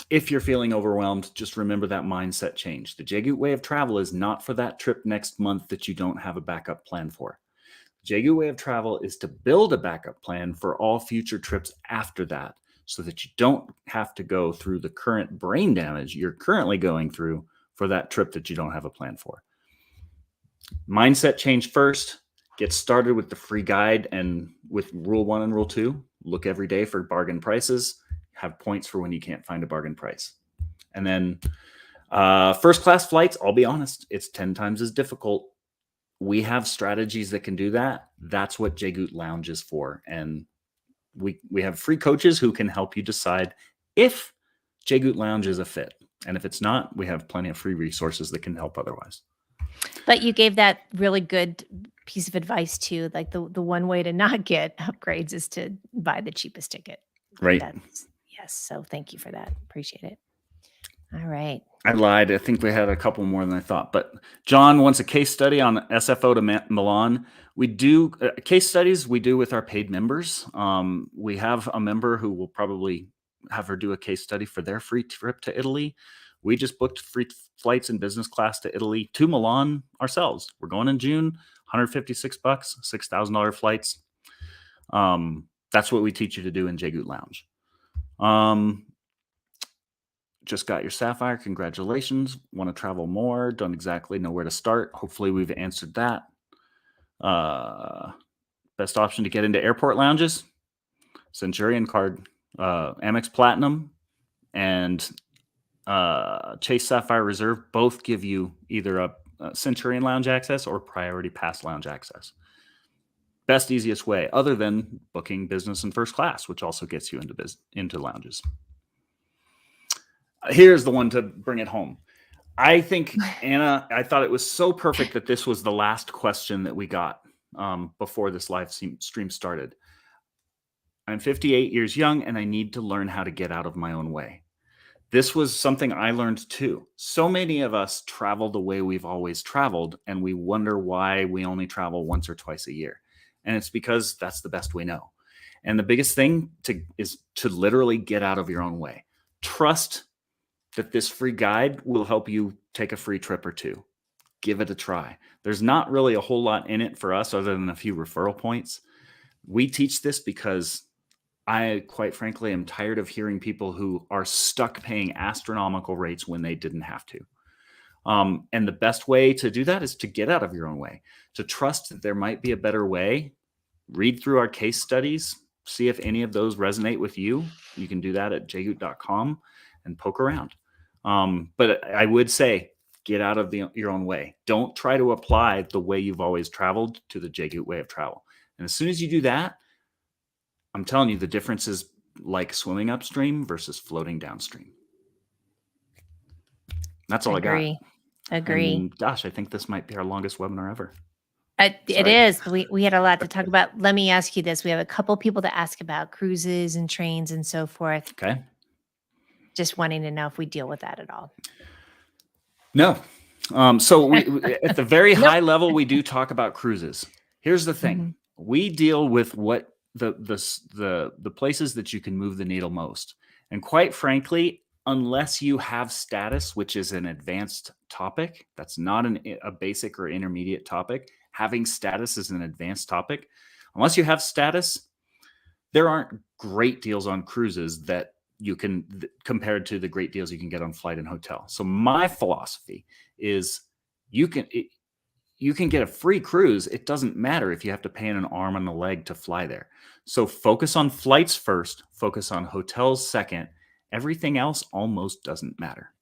If you're feeling overwhelmed, just remember that mindset change. The JGOOT way of travel is not for that trip next month that you don't have a backup plan for. The JGOOT way of travel is to build a backup plan for all future trips after that, so that you don't have to go through the current brain damage you're currently going through for that trip that you don't have a plan for. Mindset change first. Get started with the free guide and with rule 1 and rule 2. Look every day for bargain prices. Have points for when you can't find a bargain price. And then first class flights, I'll be honest, it's 10 times as difficult. We have strategies that can do that. That's what JGOOT Lounge is for. And we have free coaches who can help you decide if JGOOT Lounge is a fit. And if it's not, we have plenty of free resources that can help otherwise. But you gave that really good piece of advice too. Like the one way to not get upgrades is to buy the cheapest ticket. Right. Yes. So thank you for that. Appreciate it. All right. I lied. I think we had a couple more than I thought. But John wants a case study on SFO to Milan. We do case studies we do with our paid members. We have a member who will probably have her do a case study for their free trip to Italy. We just booked free flights in business class to Italy, to Milan ourselves. We're going in June, $156, $6,000 flights. That's what we teach you to do in JGOOT Lounge. Just got your Sapphire. Congratulations. Want to travel more? Don't exactly know where to start. Hopefully we've answered that. Best option to get into airport lounges? Centurion card, Amex Platinum, and Chase Sapphire Reserve both give you either a Centurion lounge access or Priority Pass lounge access. Best, easiest way, other than booking business and first class, which also gets you into lounges. Here's the one to bring it home. I think, Anna, I thought it was so perfect that this was the last question that we got before this live stream started. I'm 58 years young and I need to learn how to get out of my own way. This was something I learned too. So many of us travel the way we've always traveled, and we wonder why we only travel once or twice a year. And it's because that's the best we know. And the biggest thing is to literally get out of your own way. Trust that this free guide will help you take a free trip or two. Give it a try. There's not really a whole lot in it for us other than a few referral points. We teach this because I, quite frankly, am tired of hearing people who are stuck paying astronomical rates when they didn't have to. And the best way to do that is to get out of your own way, to trust that there might be a better way. Read through our case studies, see if any of those resonate with you. You can do that at jgoot.com and poke around. But I would say, get out of your own way. Don't try to apply the way you've always traveled to the JGOOT way of travel. And as soon as you do that, I'm telling you, the difference is like swimming upstream versus floating downstream. That's all I got. Agree. And gosh, I think this might be our longest webinar ever. It is. We had a lot to talk about. Let me ask you this. We have a couple people to ask about cruises and trains and so forth. Okay. Just wanting to know if we deal with that at all. No. So we at the very high level, we do talk about cruises. Here's the thing. Mm-hmm. We deal with what the places that you can move the needle most. And quite frankly, unless you have status, which is an advanced topic, that's not a basic or intermediate topic. Having status is an advanced topic. Unless you have status, there aren't great deals on cruises that you can compared to the great deals you can get on flight and hotel. So my philosophy is you can get a free cruise. It doesn't matter if you have to pay an arm and a leg to fly there. So focus on flights first, focus on hotels second. Everything else almost doesn't matter.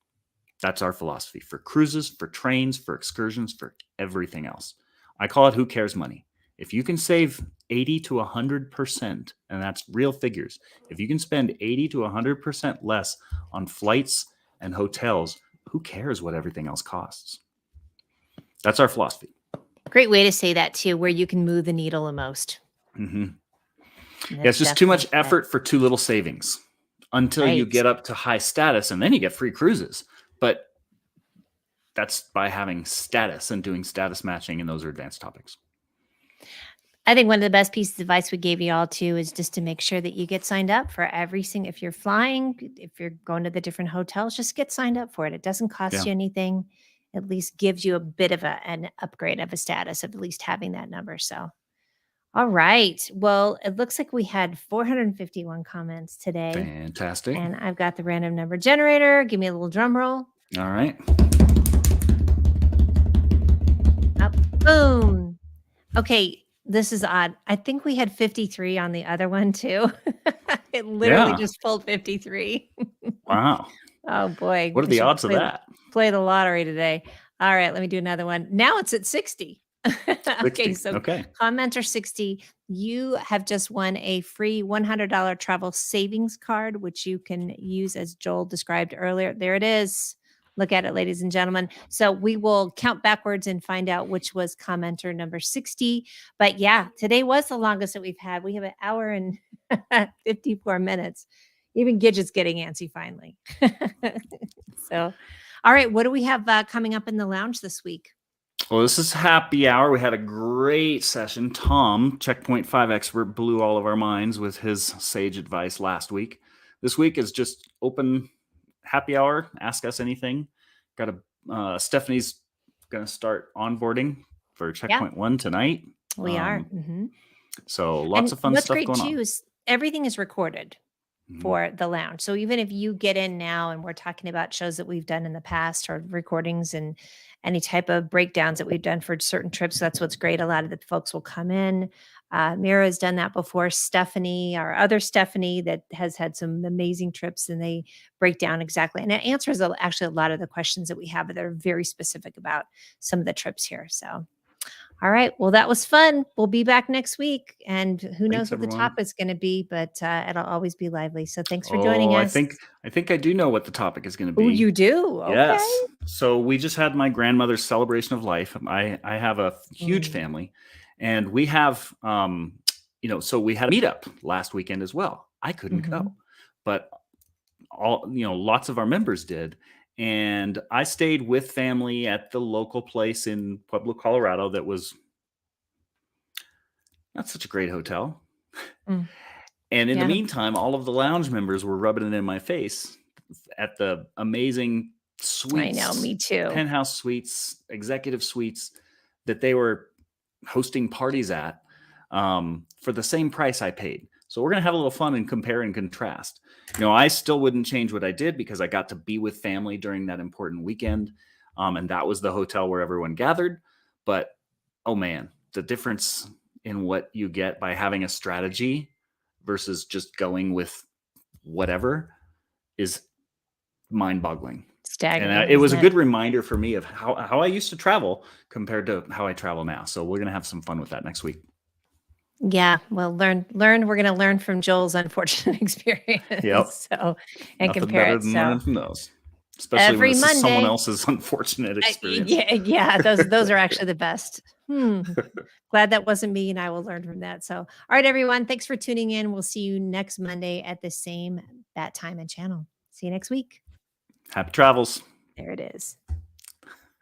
That's our philosophy for cruises, for trains, for excursions, for everything else. I call it who cares money. If you can save 80 to 100%, and that's real figures, if you can spend 80 to 100% less on flights and hotels, who cares what everything else costs? That's our philosophy. Great way to say that too, where you can move the needle the most. Mm-hmm. Yeah, it's just too much effort for too little savings until you get up to high status, and then you get free cruises. But that's by having status and doing status matching, and those are advanced topics. I think one of the best pieces of advice we gave you all too is just to make sure that you get signed up for everything. If you're flying, if you're going to the different hotels, just get signed up for it. It doesn't cost you anything. At least gives you a bit of an upgrade of a status of at least having that number. So, all right. Well, it looks like we had 451 comments today. Fantastic. And I've got the random number generator. Give me a little drum roll. All right. Up, boom. Okay. This is odd. I think we had 53 on the other one too. It literally just pulled 53. Wow. Oh boy. What are the odds of that? Play the lottery today. All right, let me do another one. Now it's at 60. Okay, so commenter 60. You have just won a free $100 travel savings card, which you can use as Joel described earlier. There it is. Look at it, ladies and gentlemen. So we will count backwards and find out which was commenter number 60. But yeah, today was the longest that we've had. We have an hour and 54 minutes. Even Gidget's getting antsy finally. So, all right, what do we have coming up in the lounge this week? Well, this is happy hour. We had a great session. Tom, Checkpoint 5 expert, blew all of our minds with his sage advice last week. This week is just open happy hour. Ask us anything. Got Stephanie's going to start onboarding for Checkpoint 1 tonight. We are. So lots of fun what's stuff great going too on. is everything is recorded for the lounge. So even if you get in now and we're talking about shows that we've done in the past or recordings and any type of breakdowns that we've done for certain trips, that's what's great. A lot of the folks will come in. Mira has done that before. Stephanie, our other Stephanie, that has had some amazing trips, and they break down exactly. And it answers actually a lot of the questions that we have that are very specific about some of the trips here. So, all right. Well, that was fun. We'll be back next week. And who knows what the topic's going to be, but it'll always be lively. So thanks for joining us. I think I do know what the topic is going to be. Oh, you do? Okay. Yes. So we just had my grandmother's celebration of life. I have a huge family, and we have, so we had a meetup last weekend as well. I couldn't go, but lots of our members did. And I stayed with family at the local place in Pueblo, Colorado that was not such a great hotel. And in the meantime, all of the lounge members were rubbing it in my face at the amazing suites. I know, me too. Penthouse suites, executive suites that they were hosting parties at for the same price I paid. So we're going to have a little fun and compare and contrast. I still wouldn't change what I did because I got to be with family during that important weekend. And that was the hotel where everyone gathered. But, oh man, the difference in what you get by having a strategy versus just going with whatever is mind-boggling. Staggering. And it was a good reminder for me of how I used to travel compared to how I travel now. So we're going to have some fun with that next week. Yeah, well, learn. We're going to learn from Joel's unfortunate experience. Yep. So, and Nothing compare better it. than So learning from those, especially every when it's someone Monday- else's unfortunate experience. Yeah, those are actually the best. Glad that wasn't me, and I will learn from that. So, all right, everyone, thanks for tuning in. We'll see you next Monday at the same bat time and channel. See you next week. Happy travels. There it is.